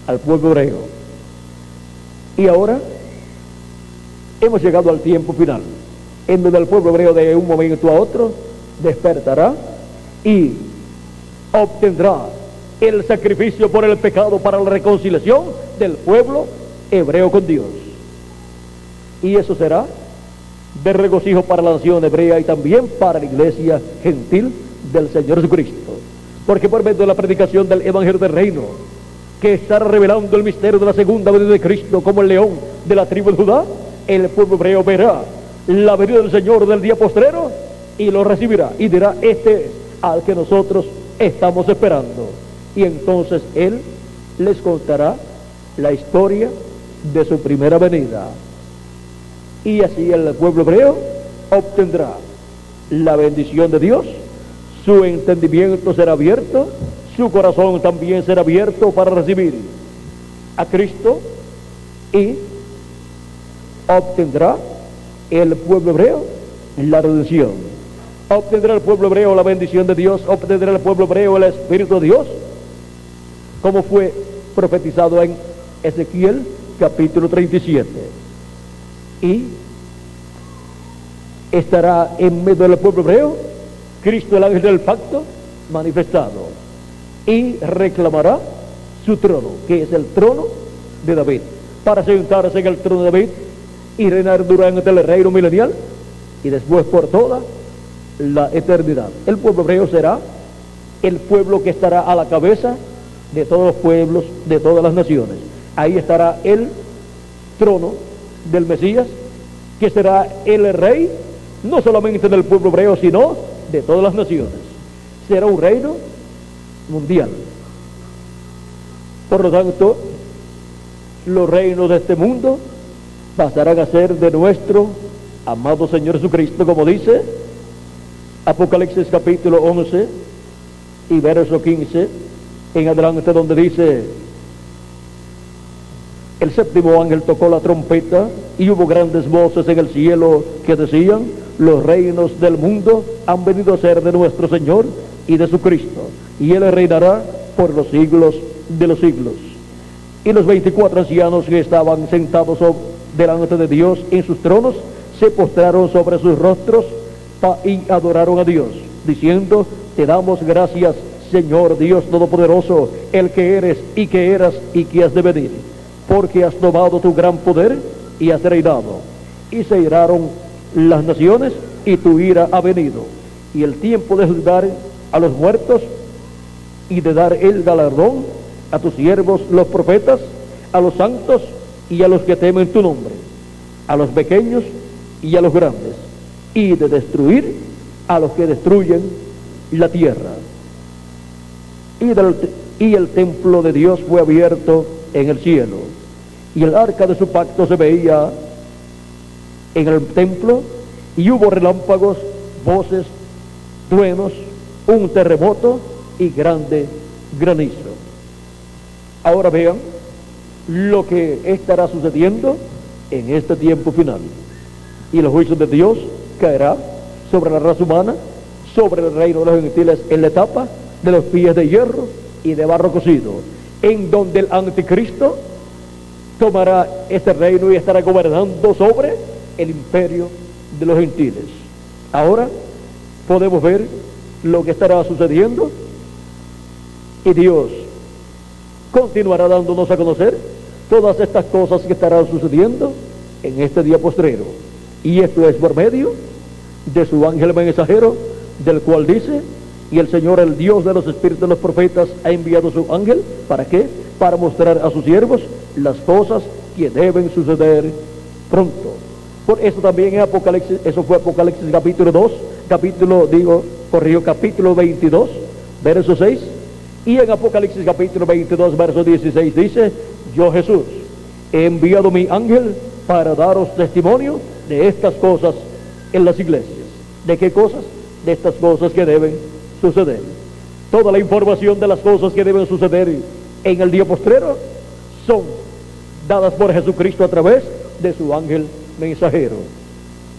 al pueblo hebreo. Y ahora hemos llegado al tiempo final, en donde el pueblo hebreo de un momento a otro despertará y obtendrá el sacrificio por el pecado para la reconciliación del pueblo hebreo con Dios. Y eso será de regocijo para la nación hebrea y también para la iglesia gentil del Señor Jesucristo. Porque por medio de la predicación del Evangelio del Reino, que está revelando el misterio de la segunda venida de Cristo como el león de la tribu de Judá, el pueblo hebreo verá la venida del Señor del día postrero y lo recibirá y dirá: este es al que nosotros estamos esperando. Y entonces Él les contará la historia de su primera venida. Y así el pueblo hebreo obtendrá la bendición de Dios, su entendimiento será abierto, su corazón también será abierto para recibir a Cristo, y obtendrá el pueblo hebreo la redención. Obtendrá el pueblo hebreo la bendición de Dios, obtendrá el pueblo hebreo el Espíritu de Dios, como fue profetizado en Ezequiel capítulo 37. Y estará en medio del pueblo hebreo Cristo, el ángel del pacto, manifestado, y reclamará su trono, que es el trono de David, para sentarse en el trono de David y reinar durante el reino milenial y después por toda la eternidad. El pueblo hebreo será el pueblo que estará a la cabeza de todos los pueblos, de todas las naciones. Ahí estará el trono del Mesías, que será el rey no solamente del pueblo hebreo, sino de todas las naciones. Será un reino mundial. Por lo tanto, los reinos de este mundo pasarán a ser de nuestro amado Señor Jesucristo, como dice Apocalipsis capítulo 11 y verso 15 en adelante, donde dice: el séptimo ángel tocó la trompeta y hubo grandes voces en el cielo que decían: los reinos del mundo han venido a ser de nuestro Señor y de su Cristo, y Él reinará por los siglos de los siglos. Y los 24 ancianos que estaban sentados delante de Dios en sus tronos se postraron sobre sus rostros y adoraron a Dios, diciendo: te damos gracias, Señor Dios Todopoderoso, el que eres y que eras y que has de venir, porque has tomado tu gran poder y has reinado. Y se iraron las naciones y tu ira ha venido, y el tiempo de juzgar a los muertos y de dar el galardón a tus siervos los profetas, a los santos y a los que temen tu nombre, a los pequeños y a los grandes, y de destruir a los que destruyen la tierra. Y el templo de Dios fue abierto en el cielo, y el arca de su pacto se veía en el templo, y hubo relámpagos, voces, truenos, un terremoto y grande granizo. Ahora vean lo que estará sucediendo en este tiempo final. Y el juicio de Dios caerá sobre la raza humana, sobre el reino de los gentiles, en la etapa de los pies de hierro y de barro cocido, en donde el anticristo tomará este reino y estará gobernando sobre el imperio de los gentiles. Ahora podemos ver lo que estará sucediendo, y Dios continuará dándonos a conocer todas estas cosas que estarán sucediendo en este día postrero. Y esto es por medio de su ángel mensajero, del cual dice: y el Señor, el Dios de los espíritus de los profetas, ha enviado su ángel. ¿Para qué? Para mostrar a sus siervos las cosas que deben suceder pronto. Por eso también en Apocalipsis, eso fue Apocalipsis capítulo 2, capítulo 22, verso 6. Y en Apocalipsis capítulo 22, verso 16 dice: yo, Jesús, he enviado mi ángel para daros testimonio de estas cosas en las iglesias. ¿De qué cosas? De estas cosas que deben suceder. Toda la información de las cosas que deben suceder en el día postrero son dadas por Jesucristo a través de su ángel mensajero,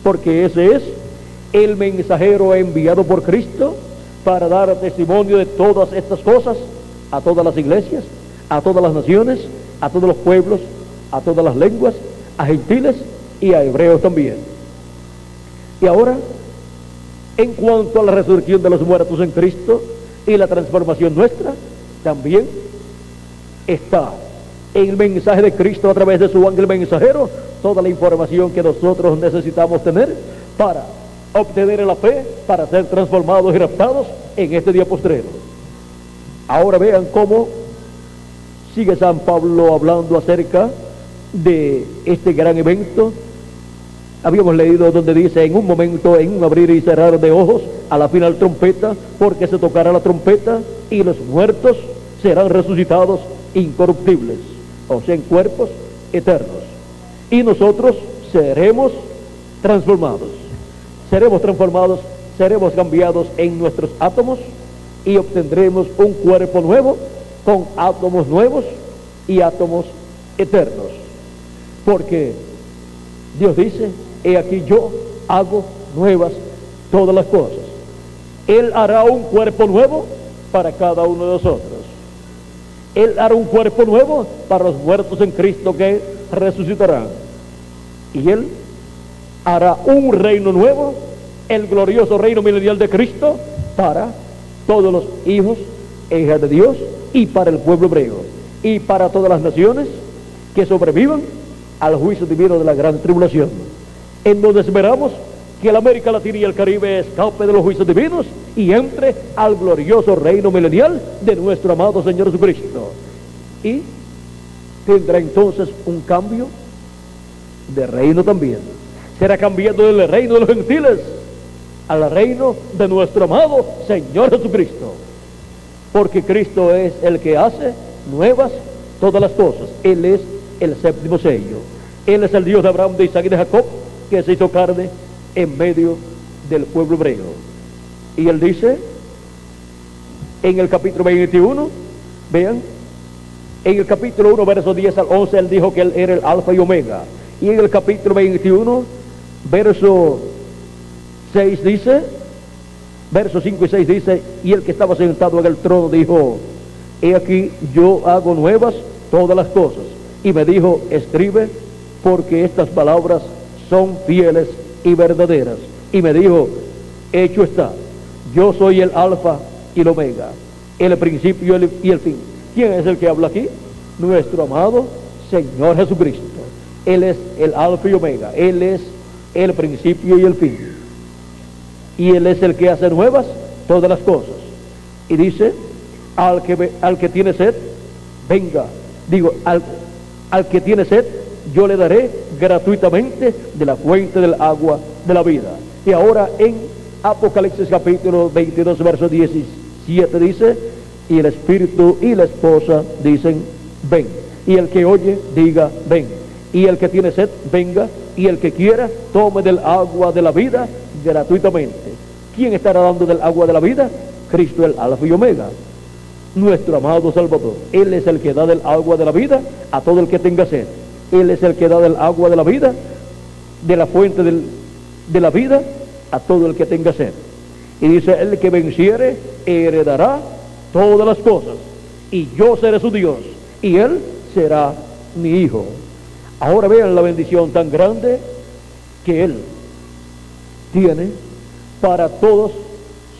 porque ese es el mensajero enviado por Cristo para dar testimonio de todas estas cosas a todas las iglesias, a todas las naciones, a todos los pueblos, a todas las lenguas, a gentiles y a hebreos también. Y ahora, en cuanto a la resurrección de los muertos en Cristo y la transformación nuestra, también está en el mensaje de Cristo a través de su ángel mensajero toda la información que nosotros necesitamos tener para obtener la fe, para ser transformados y raptados en este día postrero. Ahora vean cómo sigue San Pablo hablando acerca de este gran evento. Habíamos leído donde dice: en un momento, en un abrir y cerrar de ojos, a la final trompeta, porque se tocará la trompeta y los muertos serán resucitados incorruptibles, o sea, en cuerpos eternos, y nosotros seremos transformados, seremos cambiados en nuestros átomos, y obtendremos un cuerpo nuevo con átomos nuevos y átomos eternos, porque Dios dice: he aquí yo hago nuevas todas las cosas. Él hará un cuerpo nuevo para cada uno de nosotros. Él hará un cuerpo nuevo para los muertos en Cristo que resucitarán. Y Él hará un reino nuevo, el glorioso reino milenial de Cristo, para todos los hijos e hijas de Dios, y para el pueblo hebreo, y para todas las naciones que sobrevivan al juicio divino de la gran tribulación, en donde esperamos que la América Latina y el Caribe escape de los juicios divinos y entre al glorioso reino milenial de nuestro amado Señor Jesucristo. Y tendrá entonces un cambio de reino también. Será cambiando del reino de los gentiles al reino de nuestro amado Señor Jesucristo, porque Cristo es el que hace nuevas todas las cosas. Él es el séptimo sello. Él es el Dios de Abraham, de Isaac y de Jacob, que se hizo carne en medio del pueblo hebreo. Y Él dice en el capítulo 21, vean, en el capítulo 1, versos 10 al 11, Él dijo que Él era el alfa y omega. Y en el capítulo 21, verso 6 dice, versos 5 y 6 dice: y el que estaba sentado en el trono dijo: he aquí yo hago nuevas todas las cosas. Y me dijo: escribe, porque estas palabras son fieles y verdaderas. Y me dijo: hecho está, yo soy el alfa y el omega, el principio y el fin. ¿Quién es el que habla aquí? Nuestro amado Señor Jesucristo. Él es el alfa y omega, Él es el principio y el fin, y Él es el que hace nuevas todas las cosas. Y dice: al que tiene sed, venga, digo, al que tiene sed, yo le daré gratuitamente de la fuente del agua de la vida. Y ahora en Apocalipsis capítulo 22, verso 17 dice: y el espíritu y la esposa dicen: ven. Y el que oye, diga: ven. Y el que tiene sed, venga. Y el que quiera, tome del agua de la vida gratuitamente. ¿Quién estará dando del agua de la vida? Cristo, el alfa y omega, nuestro amado Salvador. Él es el que da del agua de la vida a todo el que tenga sed. Él es el que da del agua de la vida, de la fuente de la vida, a todo el que tenga sed. Y dice: el que venciere heredará todas las cosas, y yo seré su Dios, y él será mi hijo. Ahora vean la bendición tan grande que Él tiene para todos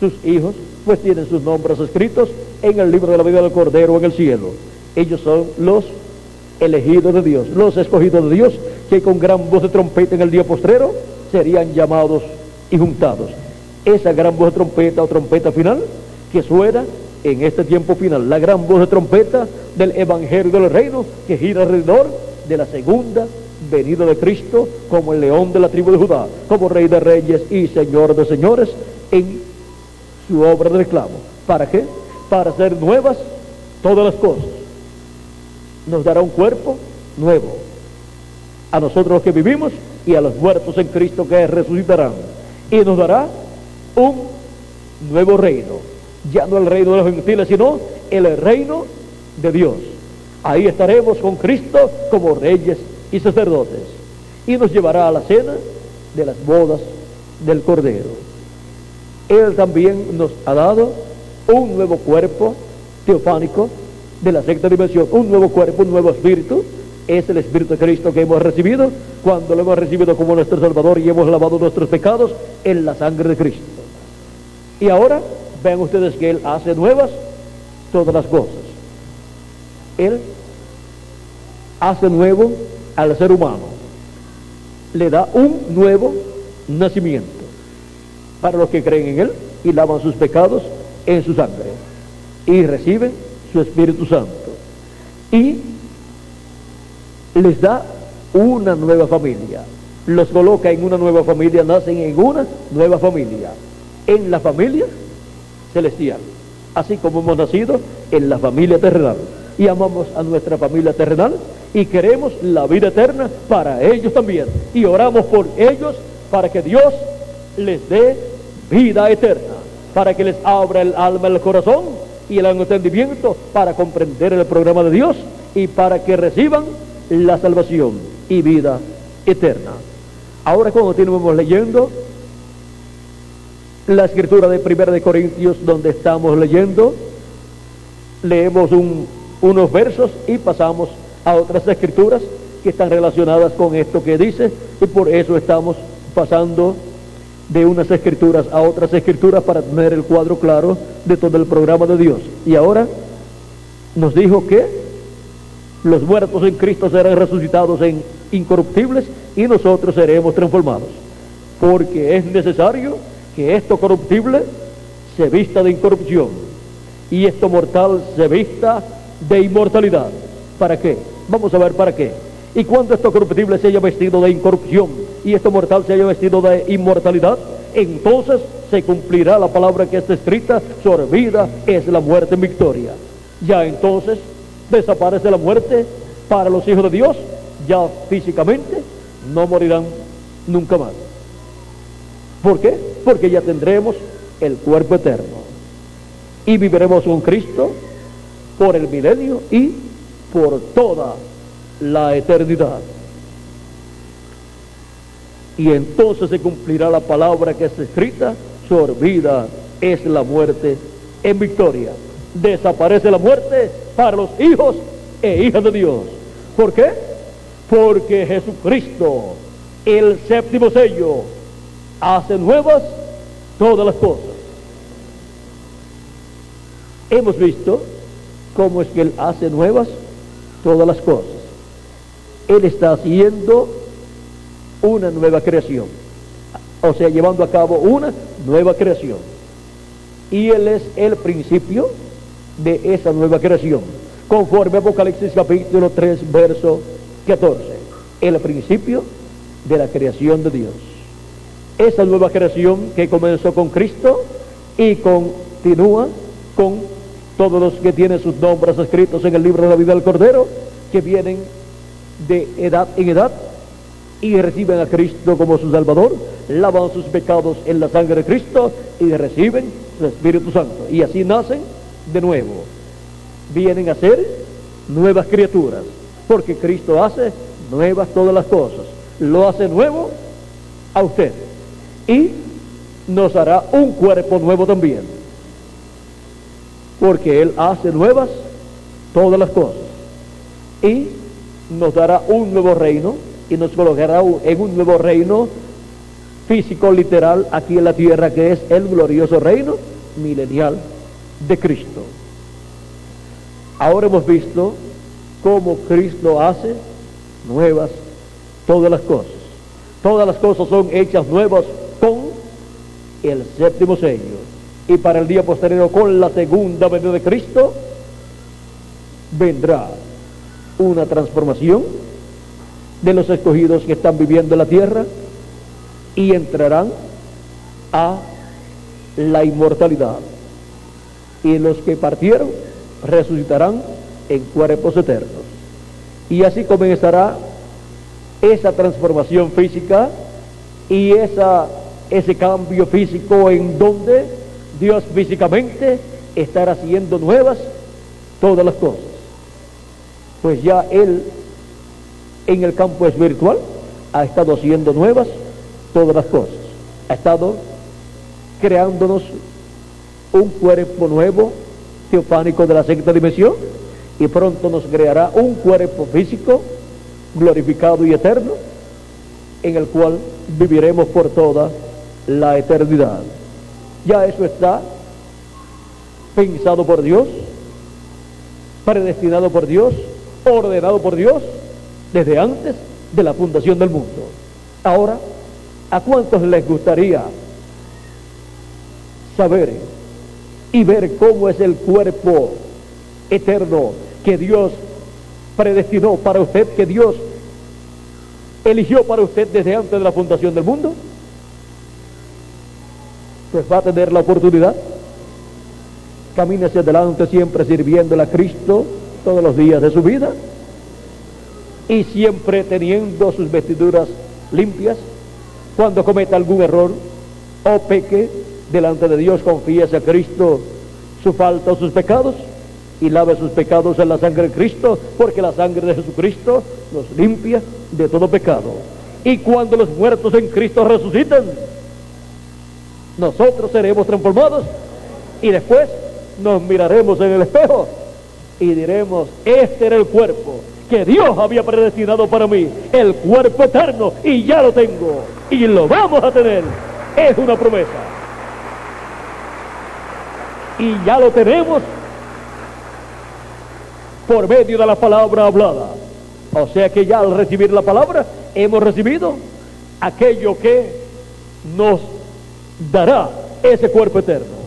sus hijos, pues tienen sus nombres escritos en el libro de la vida del Cordero en el cielo. Ellos son los elegidos de Dios, los escogidos de Dios, que con gran voz de trompeta en el día postrero serían llamados y juntados. Esa gran voz de trompeta o trompeta final que suena en este tiempo final, la gran voz de trompeta del Evangelio del Reino que gira alrededor de la segunda venida de Cristo como el león de la tribu de Judá, como Rey de Reyes y Señor de Señores en su obra de reclamo. ¿Para qué? Para hacer nuevas todas las cosas. Nos dará un cuerpo nuevo a nosotros los que vivimos y a los muertos en Cristo que resucitarán, y nos dará un nuevo reino, ya no el reino de los gentiles, sino el reino de Dios. Ahí estaremos con Cristo como reyes y sacerdotes, y nos llevará a la cena de las bodas del Cordero. Él también nos ha dado un nuevo cuerpo teofánico de la sexta dimensión, un nuevo cuerpo, un nuevo espíritu. Es el Espíritu de Cristo que hemos recibido cuando lo hemos recibido como nuestro Salvador y hemos lavado nuestros pecados en la sangre de Cristo. Y ahora vean ustedes que Él hace nuevas todas las cosas. Él hace nuevo al ser humano, le da un nuevo nacimiento para los que creen en Él y lavan sus pecados en su sangre y reciben su Espíritu Santo, y les da una nueva familia, los coloca en una nueva familia, nacen en una nueva familia, en la familia celestial, así como hemos nacido en la familia terrenal, y amamos a nuestra familia terrenal y queremos la vida eterna para ellos también, y oramos por ellos para que Dios les dé vida eterna, para que les abra el alma, el corazón y el entendimiento para comprender el programa de Dios y para que reciban la salvación y vida eterna. Ahora, cuando continuamos leyendo la escritura de 1 de Corintios, donde estamos leyendo, leemos unos versos y pasamos a otras escrituras que están relacionadas con esto que dice, y por eso estamos pasando de unas escrituras a otras escrituras para tener el cuadro claro de todo el programa de Dios. Y ahora nos dijo que los muertos en Cristo serán resucitados en incorruptibles y nosotros seremos transformados, porque es necesario que esto corruptible se vista de incorrupción y esto mortal se vista de inmortalidad. ¿Para qué? Vamos a ver para qué. Y cuando esto corruptible se haya vestido de incorrupción y esto mortal se haya vestido de inmortalidad, entonces se cumplirá la palabra que está escrita: sorbida es la muerte en victoria. Ya entonces desaparece la muerte para los hijos de Dios, ya físicamente no morirán nunca más. ¿Por qué? Porque ya tendremos el cuerpo eterno y viviremos con Cristo por el milenio y por toda la eternidad. Y entonces se cumplirá la palabra que está escrita: sorbida es la muerte en victoria. Desaparece la muerte para los hijos e hijas de Dios. ¿Por qué? Porque Jesucristo, el séptimo sello, hace nuevas todas las cosas. Hemos visto cómo es que Él hace nuevas todas las cosas. Él está haciendo una nueva creación, o sea, llevando a cabo una nueva creación, y Él es el principio de esa nueva creación, conforme a Apocalipsis capítulo 3 verso 14, el principio de la creación de Dios. Esa nueva creación que comenzó con Cristo y continúa con todos los que tienen sus nombres escritos en el libro de la vida del Cordero, que vienen de edad en edad y reciben a Cristo como su Salvador, lavan sus pecados en la sangre de Cristo y reciben su Espíritu Santo, y así nacen de nuevo, vienen a ser nuevas criaturas, porque Cristo hace nuevas todas las cosas, lo hace nuevo a usted y nos hará un cuerpo nuevo también, porque Él hace nuevas todas las cosas y nos dará un nuevo reino y nos colocará en un nuevo reino físico, literal, aquí en la tierra, que es el glorioso reino milenial de Cristo. Ahora hemos visto cómo Cristo hace nuevas todas las cosas. Todas las cosas son hechas nuevas con el séptimo sello. Y para el día posterior, con la segunda venida de Cristo, vendrá una transformación de los escogidos que están viviendo en la tierra y entrarán a la inmortalidad. Y los que partieron resucitarán en cuerpos eternos. Y así comenzará esa transformación física y ese cambio físico en donde Dios físicamente estará haciendo nuevas todas las cosas. Pues ya Él en el campo espiritual ha estado haciendo nuevas todas las cosas. Ha estado creándonos un cuerpo nuevo, teofánico de la sexta dimensión, y pronto nos creará un cuerpo físico glorificado y eterno, en el cual viviremos por toda la eternidad. Ya eso está pensado por Dios, predestinado por Dios, ordenado por Dios desde antes de la fundación del mundo. Ahora, ¿a cuántos les gustaría saber y ver cómo es el cuerpo eterno que Dios predestinó para usted, que Dios eligió para usted desde antes de la fundación del mundo? Pues va a tener la oportunidad. Camine hacia adelante siempre sirviéndole a Cristo todos los días de su vida y siempre teniendo sus vestiduras limpias. Cuando cometa algún error o peque delante de Dios, confíese a Cristo su falta o sus pecados y lave sus pecados en la sangre de Cristo, porque la sangre de Jesucristo nos limpia de todo pecado. Y cuando los muertos en Cristo resucitan, nosotros seremos transformados y después nos miraremos en el espejo y diremos: este era el cuerpo que Dios había predestinado para mí, el cuerpo eterno, y ya lo tengo y lo vamos a tener. Es una promesa y ya lo tenemos por medio de la palabra hablada. O sea que ya al recibir la palabra hemos recibido aquello que nos dará ese cuerpo eterno.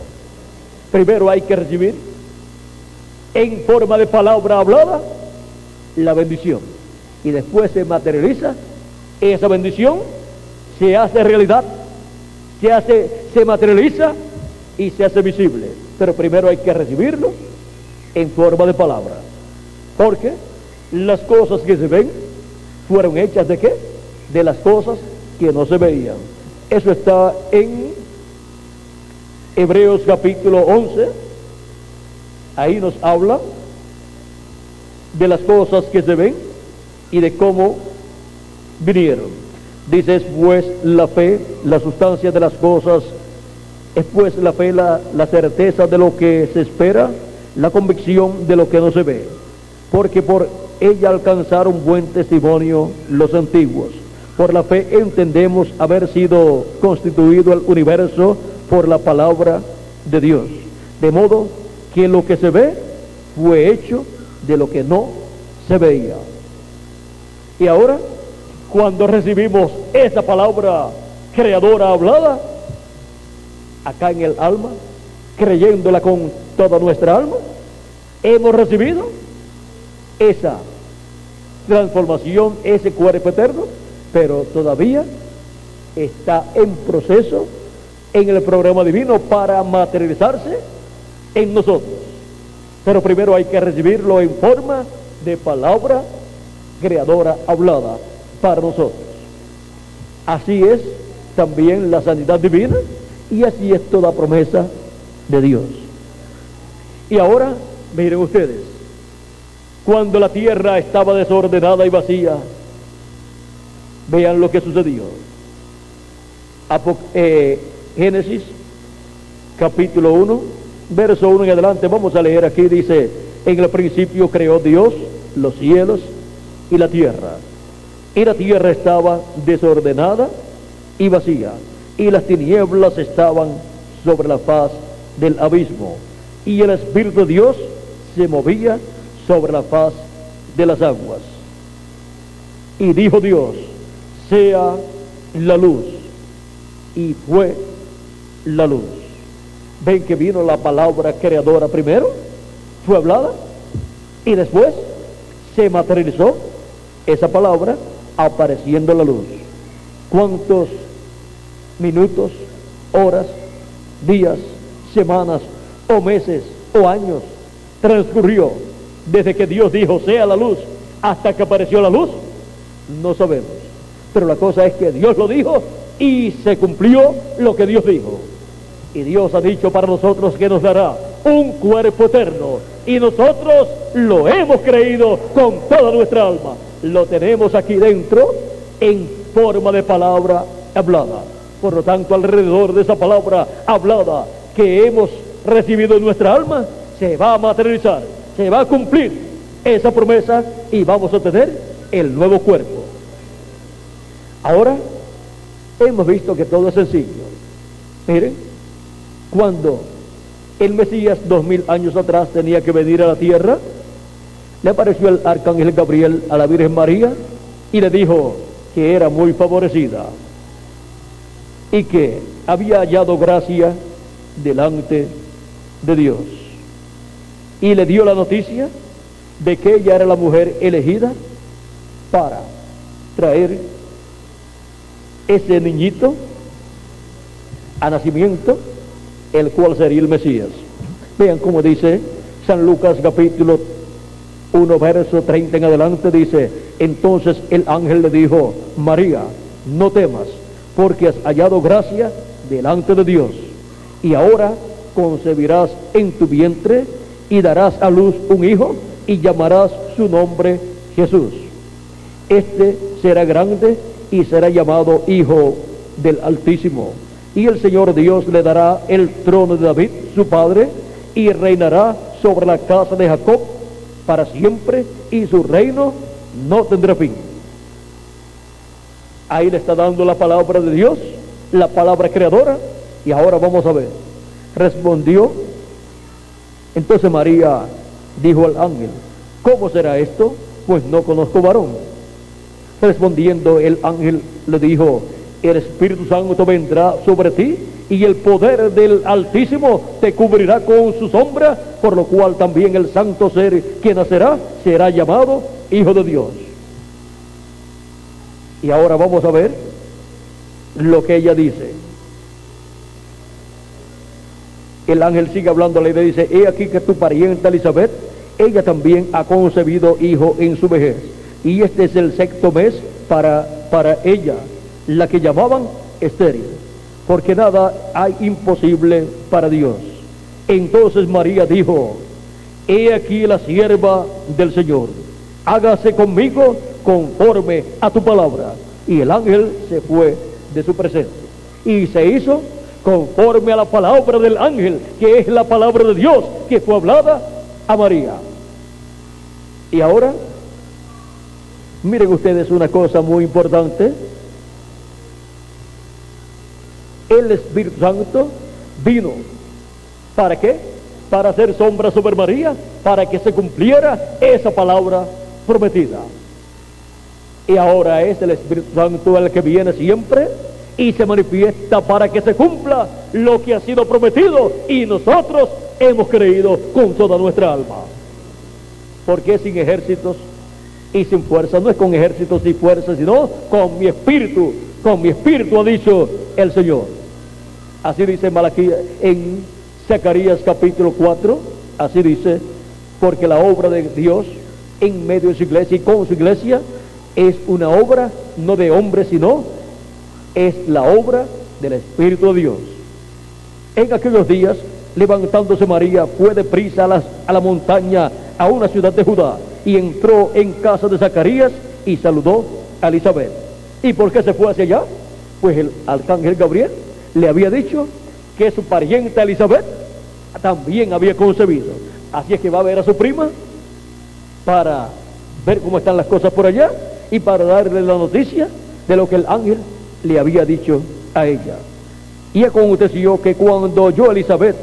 Primero hay que recibir en forma de palabra hablada la bendición, y después se materializa esa bendición, se hace realidad, se materializa y se hace visible. Pero primero hay que recibirlo en forma de palabra, porque las cosas que se ven fueron hechas ¿de qué? De las cosas que no se veían. Eso está en Hebreos capítulo 11. Ahí nos habla de las cosas que se ven y de cómo vinieron. Dice: es pues la fe, la sustancia de las cosas, es pues la fe la certeza de lo que se espera, la convicción de lo que no se ve, porque por ella alcanzaron buen testimonio los antiguos. Por la fe entendemos haber sido constituido el universo por la palabra de Dios, de modo que lo que se ve fue hecho de lo que no se veía. Y ahora, cuando recibimos esa palabra creadora hablada acá en el alma, creyéndola con toda nuestra alma, hemos recibido esa transformación, ese cuerpo eterno, pero todavía está en proceso en el programa divino para materializarse en nosotros. Pero primero hay que recibirlo en forma de palabra creadora hablada para nosotros. Así es también la sanidad divina y así es toda promesa de Dios. Y ahora miren ustedes, cuando la tierra estaba desordenada y vacía, vean lo que sucedió. Génesis capítulo 1, verso 1 en adelante, vamos a leer aquí. Dice: en el principio creó Dios los cielos y la tierra. Y la tierra estaba desordenada y vacía, y las tinieblas estaban sobre la faz del abismo, y el Espíritu de Dios se movía sobre la faz de las aguas. Y dijo Dios: sea la luz, y fue la luz. Ven que vino la palabra creadora primero, fue hablada, y después se materializó esa palabra apareciendo la luz. ¿Cuántos minutos, horas, días, semanas o meses o años transcurrió desde que Dios dijo sea la luz hasta que apareció la luz? No sabemos, pero la cosa es que Dios lo dijo y se cumplió lo que Dios dijo. Y Dios ha dicho para nosotros que nos dará un cuerpo eterno, y nosotros lo hemos creído con toda nuestra alma. Lo tenemos aquí dentro en forma de palabra hablada. Por lo tanto, alrededor de esa palabra hablada que hemos recibido en nuestra alma, se va a materializar, se va a cumplir esa promesa, y vamos a tener el nuevo cuerpo. Ahora hemos visto que todo es sencillo. Miren, cuando el Mesías 2000 años atrás tenía que venir a la tierra, le apareció el arcángel Gabriel a la Virgen María y le dijo que era muy favorecida y que había hallado gracia delante de Dios, y le dio la noticia de que ella era la mujer elegida para traer ese niñito a nacimiento, el cual sería el Mesías. Vean cómo dice San Lucas capítulo 1 verso 30 en adelante. Dice: entonces el ángel le dijo: María, no temas, porque has hallado gracia delante de Dios, y ahora concebirás en tu vientre y darás a luz un hijo, y llamarás su nombre Jesús. Este será grande y será llamado Hijo del Altísimo, y el Señor Dios le dará el trono de David su padre, y reinará sobre la casa de Jacob para siempre, y su reino no tendrá fin. Ahí le está dando la palabra de Dios, la palabra creadora. Y ahora vamos a ver. Respondió entonces María, dijo al ángel: ¿cómo será esto? Pues no conozco varón. Respondiendo el ángel le dijo: el Espíritu Santo vendrá sobre ti, y el poder del Altísimo te cubrirá con su sombra, por lo cual también el santo ser que nacerá será llamado Hijo de Dios. Y ahora vamos a ver lo que ella dice. El ángel sigue hablándole y le dice: he aquí que tu parienta Elizabeth, ella también ha concebido hijo en su vejez, y este es el sexto mes para ella, la que llamaban estéril, porque nada hay imposible para Dios. Entonces María dijo: he aquí la sierva del Señor, hágase conmigo conforme a tu palabra. Y el ángel se fue de su presencia, y se hizo conforme a la palabra del ángel, que es la palabra de Dios, que fue hablada a María. Y ahora, miren ustedes una cosa muy importante. El Espíritu Santo vino, ¿para qué? Para hacer sombra sobre María, para que se cumpliera esa palabra prometida. Y ahora es el Espíritu Santo el que viene siempre y se manifiesta para que se cumpla lo que ha sido prometido, y nosotros hemos creído con toda nuestra alma. Porque sin ejércitos y sin fuerza, no es con ejércitos y fuerzas, sino con mi espíritu ha dicho el Señor. Así dice Malaquías en Zacarías capítulo 4, así dice: porque la obra de Dios en medio de su iglesia y con su iglesia es una obra no de hombre, sino es la obra del Espíritu de Dios. En aquellos días, levantándose María, fue deprisa a la montaña, a una ciudad de Judá, y entró en casa de Zacarías y saludó a Elizabeth. ¿Y por qué se fue hacia allá? Pues el arcángel Gabriel le había dicho que su parienta Elizabeth también había concebido. Así es que va a ver a su prima para ver cómo están las cosas por allá y para darle la noticia de lo que el ángel le había dicho a ella. Y aconteció que cuando oyó Elizabeth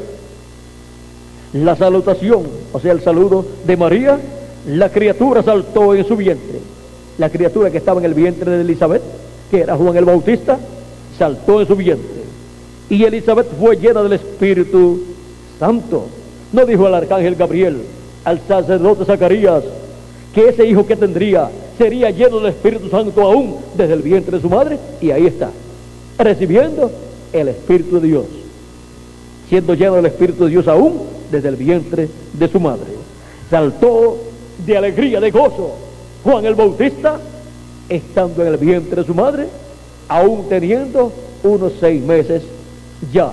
la salutación, o sea, el saludo de María, la criatura saltó en su vientre. La criatura que estaba en el vientre de Elizabeth, que era Juan el Bautista, saltó en su vientre. Y Elizabeth fue llena del Espíritu Santo. No dijo al arcángel Gabriel, al sacerdote Zacarías, que ese hijo que tendría sería lleno del Espíritu Santo aún desde el vientre de su madre. Y ahí está, recibiendo el Espíritu de Dios, siendo lleno del Espíritu de Dios aún desde el vientre de su madre. Saltó de alegría, de gozo, Juan el Bautista, estando en el vientre de su madre, aún teniendo unos 6 meses ya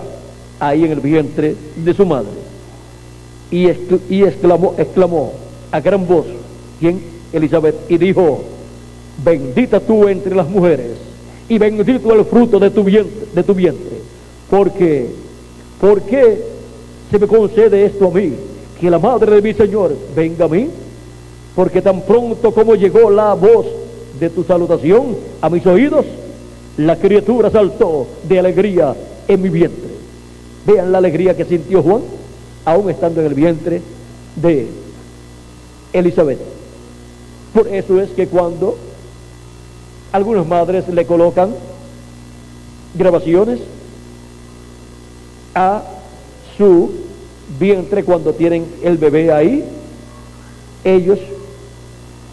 ahí en el vientre de su madre. Y exclamó a gran voz, ¿quién? Elizabeth, y dijo: bendita tú entre las mujeres, y bendito el fruto de tu vientre. ¿Por qué se me concede esto a mí, que la madre de mi Señor venga a mí? Porque tan pronto como llegó la voz de tu salutación a mis oídos, la criatura saltó de alegría en mi vientre. Vean la alegría que sintió Juan, aún estando en el vientre de Elizabeth. Por eso es que cuando algunas madres le colocan grabaciones a su vientre cuando tienen el bebé ahí, ellos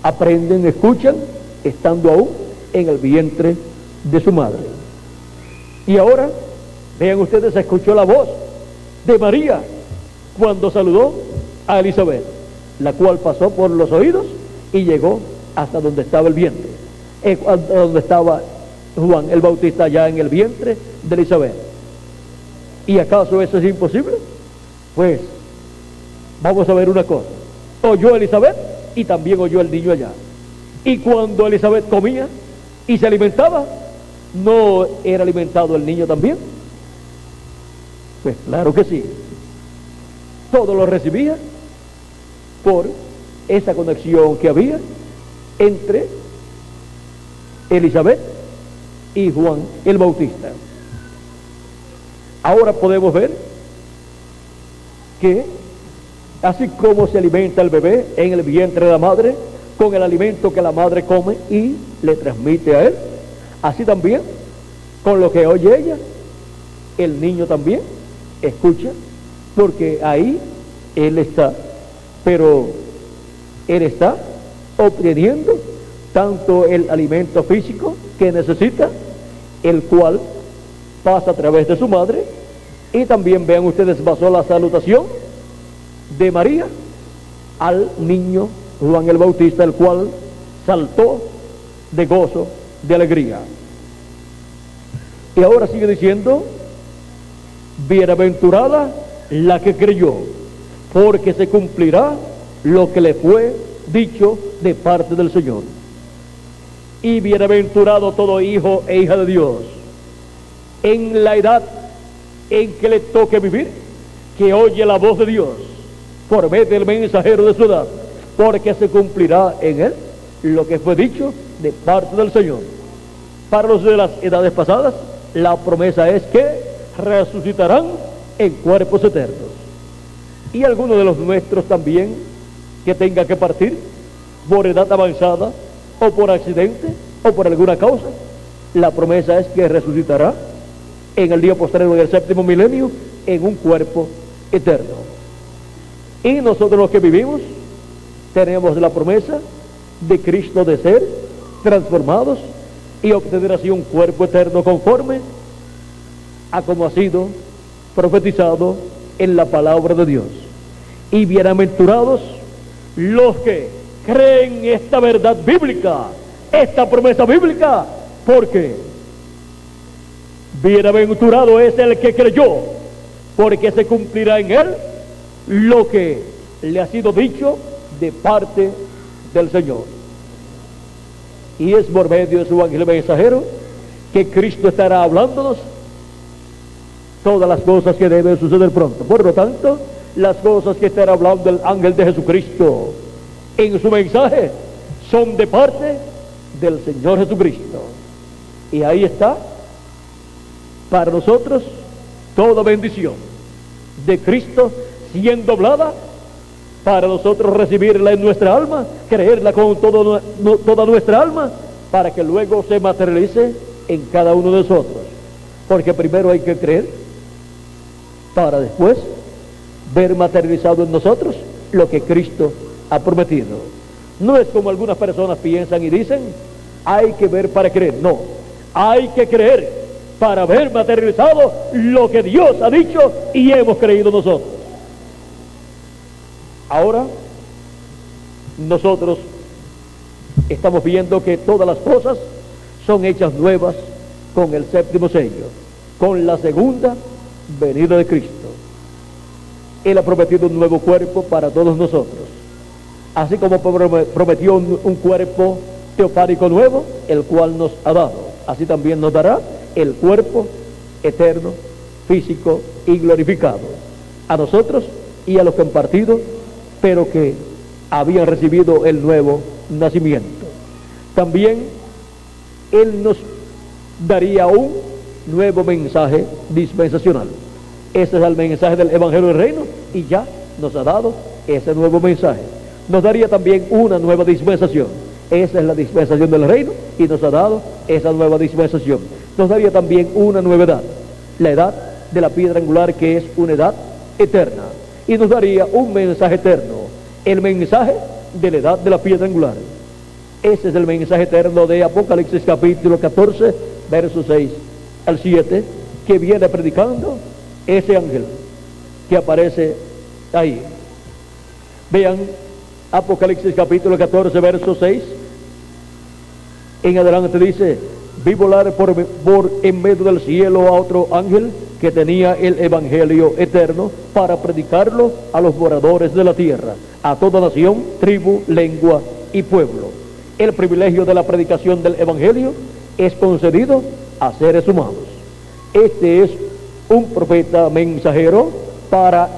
aprenden, escuchan, estando aún en el vientre de su madre. Y ahora, vean ustedes, se escuchó la voz de María cuando saludó a Elizabeth, la cual pasó por los oídos y llegó hasta donde estaba el vientre, donde estaba Juan el Bautista, ya en el vientre de Elizabeth. ¿Y acaso eso es imposible? Pues vamos a ver una cosa. Oyó Elizabeth y también oyó el niño allá. Y cuando Elizabeth comía y se alimentaba, ¿no era alimentado el niño también? Pues claro que sí. Todo lo recibía por esa conexión que había entre Elizabeth y Juan el Bautista. Ahora podemos ver que así como se alimenta el bebé en el vientre de la madre con el alimento que la madre come y le transmite a él, así también con lo que oye ella, el niño también escucha, porque ahí él está, pero él está obteniendo tanto el alimento físico que necesita, el cual pasa a través de su madre, y también vean ustedes, pasó la salutación de María al niño Juan el Bautista, el cual saltó de gozo, de alegría. Y ahora sigue diciendo: bienaventurada la que creyó, porque se cumplirá lo que le fue dicho de parte del Señor. Y bienaventurado todo hijo e hija de Dios en la edad en que le toque vivir, que oye la voz de Dios por medio del mensajero de su edad, porque se cumplirá en él lo que fue dicho de parte del Señor. Para los de las edades pasadas, la promesa es que resucitarán en cuerpos eternos. Y algunos de los nuestros también, que tenga que partir por edad avanzada o por accidente o por alguna causa, la promesa es que resucitará en el día postrero del 7º milenio en un cuerpo eterno. Y nosotros los que vivimos tenemos la promesa de Cristo de ser transformados y obtener así un cuerpo eterno conforme a como ha sido profetizado en la palabra de Dios. Y bienaventurados los que creen esta verdad bíblica, esta promesa bíblica, porque bienaventurado es el que creyó, porque se cumplirá en él lo que le ha sido dicho de parte del Señor. Y es por medio de su ángel mensajero que Cristo estará hablándonos todas las cosas que deben suceder pronto. Por lo tanto, las cosas que estará hablando el ángel de Jesucristo en su mensaje son de parte del Señor Jesucristo. Y ahí está, para nosotros, toda bendición de Cristo siendo hablada, para nosotros recibirla en nuestra alma, creerla con toda nuestra alma, para que luego se materialice en cada uno de nosotros. Porque primero hay que creer, para después ver materializado en nosotros lo que Cristo ha prometido. No es como algunas personas piensan y dicen, hay que ver para creer. No, hay que creer para ver materializado lo que Dios ha dicho y hemos creído nosotros. Ahora, nosotros estamos viendo que todas las cosas son hechas nuevas con el séptimo sello, con la segunda venida de Cristo. Él ha prometido un nuevo cuerpo para todos nosotros. Así como prometió un cuerpo teofánico nuevo, el cual nos ha dado, así también nos dará el cuerpo eterno, físico y glorificado, a nosotros y a los que han partido, pero que habían recibido el nuevo nacimiento. También Él nos daría un nuevo mensaje dispensacional. Ese es el mensaje del Evangelio del Reino, y ya nos ha dado ese nuevo mensaje. Nos daría también una nueva dispensación. Esa es la dispensación del reino, y nos ha dado esa nueva dispensación. Nos daría también una nueva edad, la edad de la piedra angular, que es una edad eterna. Y nos daría un mensaje eterno, el mensaje de la edad de la piedra angular. Ese es el mensaje eterno de Apocalipsis capítulo 14, versos 6 al 7, que viene predicando ese ángel que aparece ahí. Vean Apocalipsis capítulo 14, verso 6 en adelante. Dice: vi volar por en medio del cielo a otro ángel que tenía el evangelio eterno para predicarlo a los moradores de la tierra, a toda nación, tribu, lengua y pueblo. El privilegio de la predicación del evangelio es concedido a seres humanos. Este es un profeta mensajero para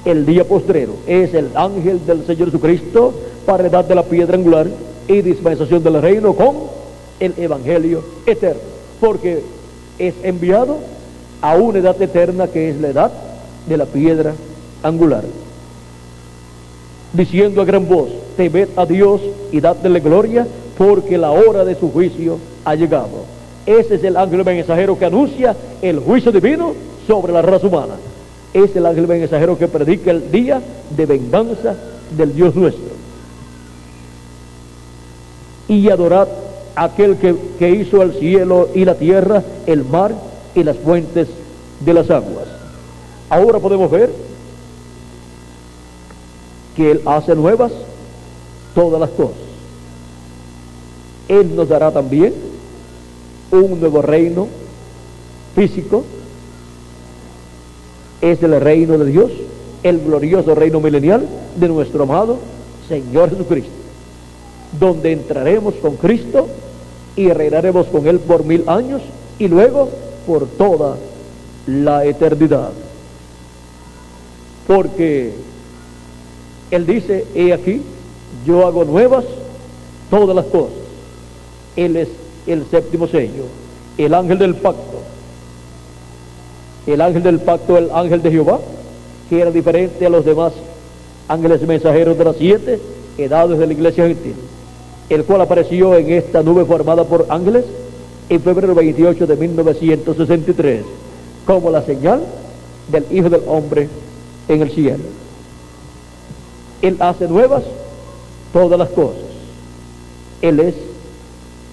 el día postrero. Es el ángel del Señor Jesucristo para la edad de la piedra angular y dispensación del reino con el evangelio eterno, porque es enviado a una edad eterna, que es la edad de la piedra angular, diciendo a gran voz: temed a Dios y dadle gloria, porque la hora de su juicio ha llegado. Ese es el ángel mensajero que anuncia el juicio divino sobre la raza humana. Es el ángel mensajero que predica el día de venganza del Dios nuestro. Y adorad a aquel que hizo el cielo y la tierra, el mar y las fuentes de las aguas. Ahora podemos ver que Él hace nuevas todas las cosas. Él nos dará también un nuevo reino físico. Es el reino de Dios, el glorioso reino milenial de nuestro amado Señor Jesucristo, donde entraremos con Cristo y reinaremos con Él por 1000 años y luego por toda la eternidad. Porque Él dice: he aquí, yo hago nuevas todas las cosas. Él es el séptimo sello, el ángel del pacto. El ángel del pacto, el ángel de Jehová, que era diferente a los demás ángeles mensajeros de las 7 edades de la iglesia gentil, el cual apareció en esta nube formada por ángeles en febrero 28 de 1963, como la señal del Hijo del Hombre en el cielo. Él hace nuevas todas las cosas. Él es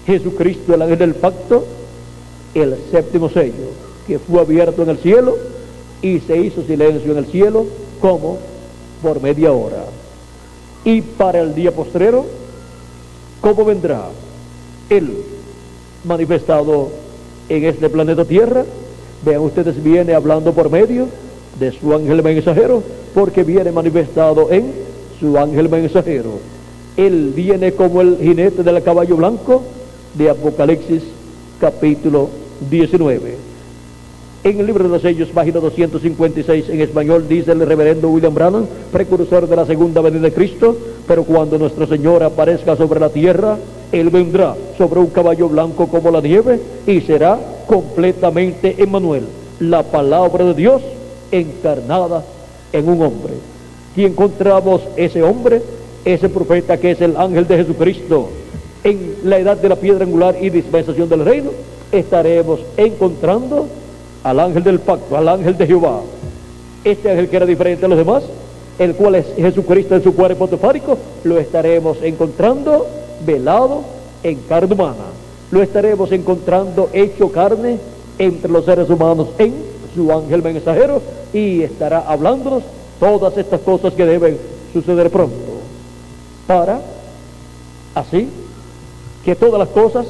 Jesucristo, el ángel del pacto, el séptimo sello, que fue abierto en el cielo y se hizo silencio en el cielo como por media hora. Y para el día postrero, ¿cómo vendrá Él manifestado en este planeta Tierra? Vean ustedes, viene hablando por medio de su ángel mensajero, porque viene manifestado en su ángel mensajero. Él viene como el jinete del caballo blanco de Apocalipsis capítulo 19. En el libro de los sellos, página 256 en español, dice el reverendo William Branham, precursor de la segunda venida de Cristo: pero cuando nuestro Señor aparezca sobre la tierra, Él vendrá sobre un caballo blanco como la nieve y será completamente Emmanuel, la palabra de Dios encarnada en un hombre. Si encontramos ese hombre, ese profeta que es el ángel de Jesucristo, en la edad de la piedra angular y dispensación del reino, estaremos encontrando al ángel del pacto, al ángel de Jehová. Este ángel que era diferente a los demás, el cual es Jesucristo en su cuerpo teofánico, lo estaremos encontrando velado en carne humana. Lo estaremos encontrando hecho carne entre los seres humanos en su ángel mensajero, y estará hablándonos todas estas cosas que deben suceder pronto, para así que todas las cosas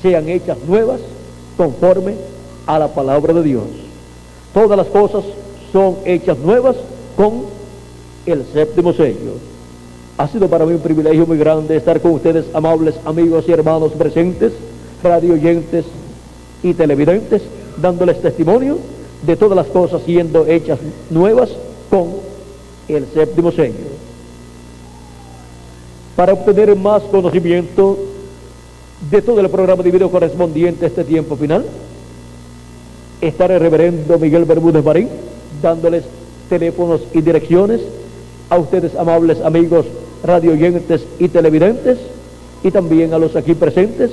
sean hechas nuevas conforme a la palabra de Dios. Todas las cosas son hechas nuevas con el séptimo sello. Ha sido para mí un privilegio muy grande estar con ustedes, amables amigos y hermanos presentes, radio oyentes y televidentes, dándoles testimonio de todas las cosas siendo hechas nuevas con el séptimo sello. Para obtener más conocimiento de todo el programa de video correspondiente a este tiempo final, estará el reverendo Miguel Bermúdez Marín dándoles teléfonos y direcciones a ustedes, amables amigos radio oyentes y televidentes, y también a los aquí presentes,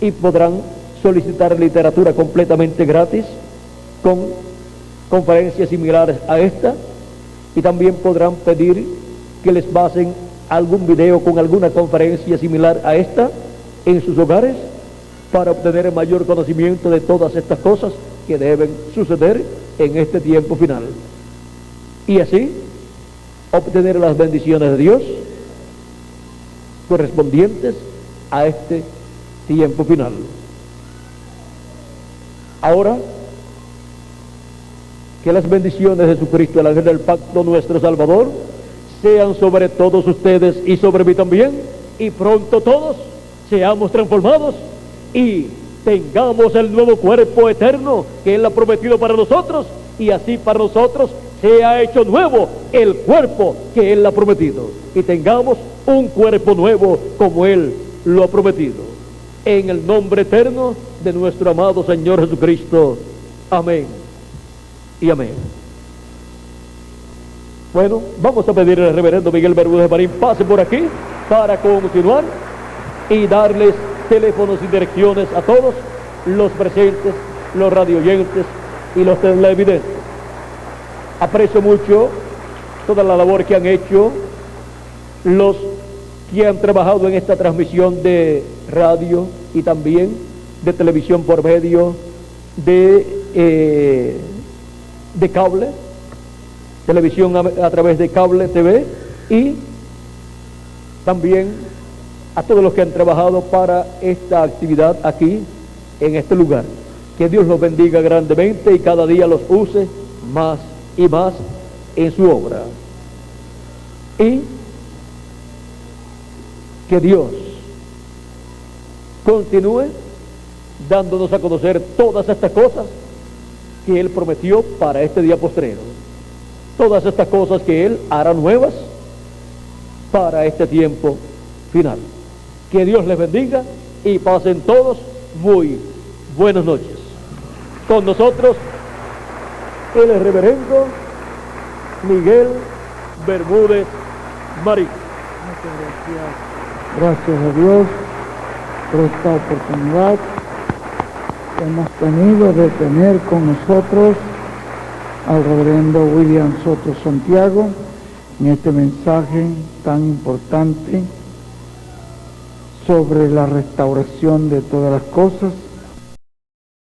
y podrán solicitar literatura completamente gratis con conferencias similares a esta, y también podrán pedir que les pasen algún video con alguna conferencia similar a esta en sus hogares, para obtener mayor conocimiento de todas estas cosas que deben suceder en este tiempo final, y así obtener las bendiciones de Dios correspondientes a este tiempo final. Ahora, que las bendiciones de Jesucristo, el ángel del pacto, nuestro Salvador, sean sobre todos ustedes y sobre mí también, y pronto todos seamos transformados y tengamos el nuevo cuerpo eterno que Él ha prometido para nosotros, y así para nosotros sea hecho nuevo el cuerpo que Él ha prometido, y tengamos un cuerpo nuevo como Él lo ha prometido, en el nombre eterno de nuestro amado Señor Jesucristo. Amén y amén. Bueno, vamos a pedir al reverendo Miguel Bermúdez Marín pase por aquí para continuar y darles teléfonos y direcciones a todos los presentes, los radioyentes y los televidentes. Aprecio mucho toda la labor que han hecho los que han trabajado en esta transmisión de radio y también de televisión por medio de cable, televisión a través de cable TV, y también a todos los que han trabajado para esta actividad aquí en este lugar. Que Dios los bendiga grandemente y cada día los use más y más en su obra, y que Dios continúe dándonos a conocer todas estas cosas que Él prometió para este día postrero, todas estas cosas que Él hará nuevas para este tiempo final. Que Dios les bendiga y pasen todos muy buenas noches. Con nosotros el reverendo Miguel Bermúdez Marín. Muchas gracias a Dios por esta oportunidad que hemos tenido de tener con nosotros al reverendo William Soto Santiago en este mensaje tan importante sobre la restauración de todas las cosas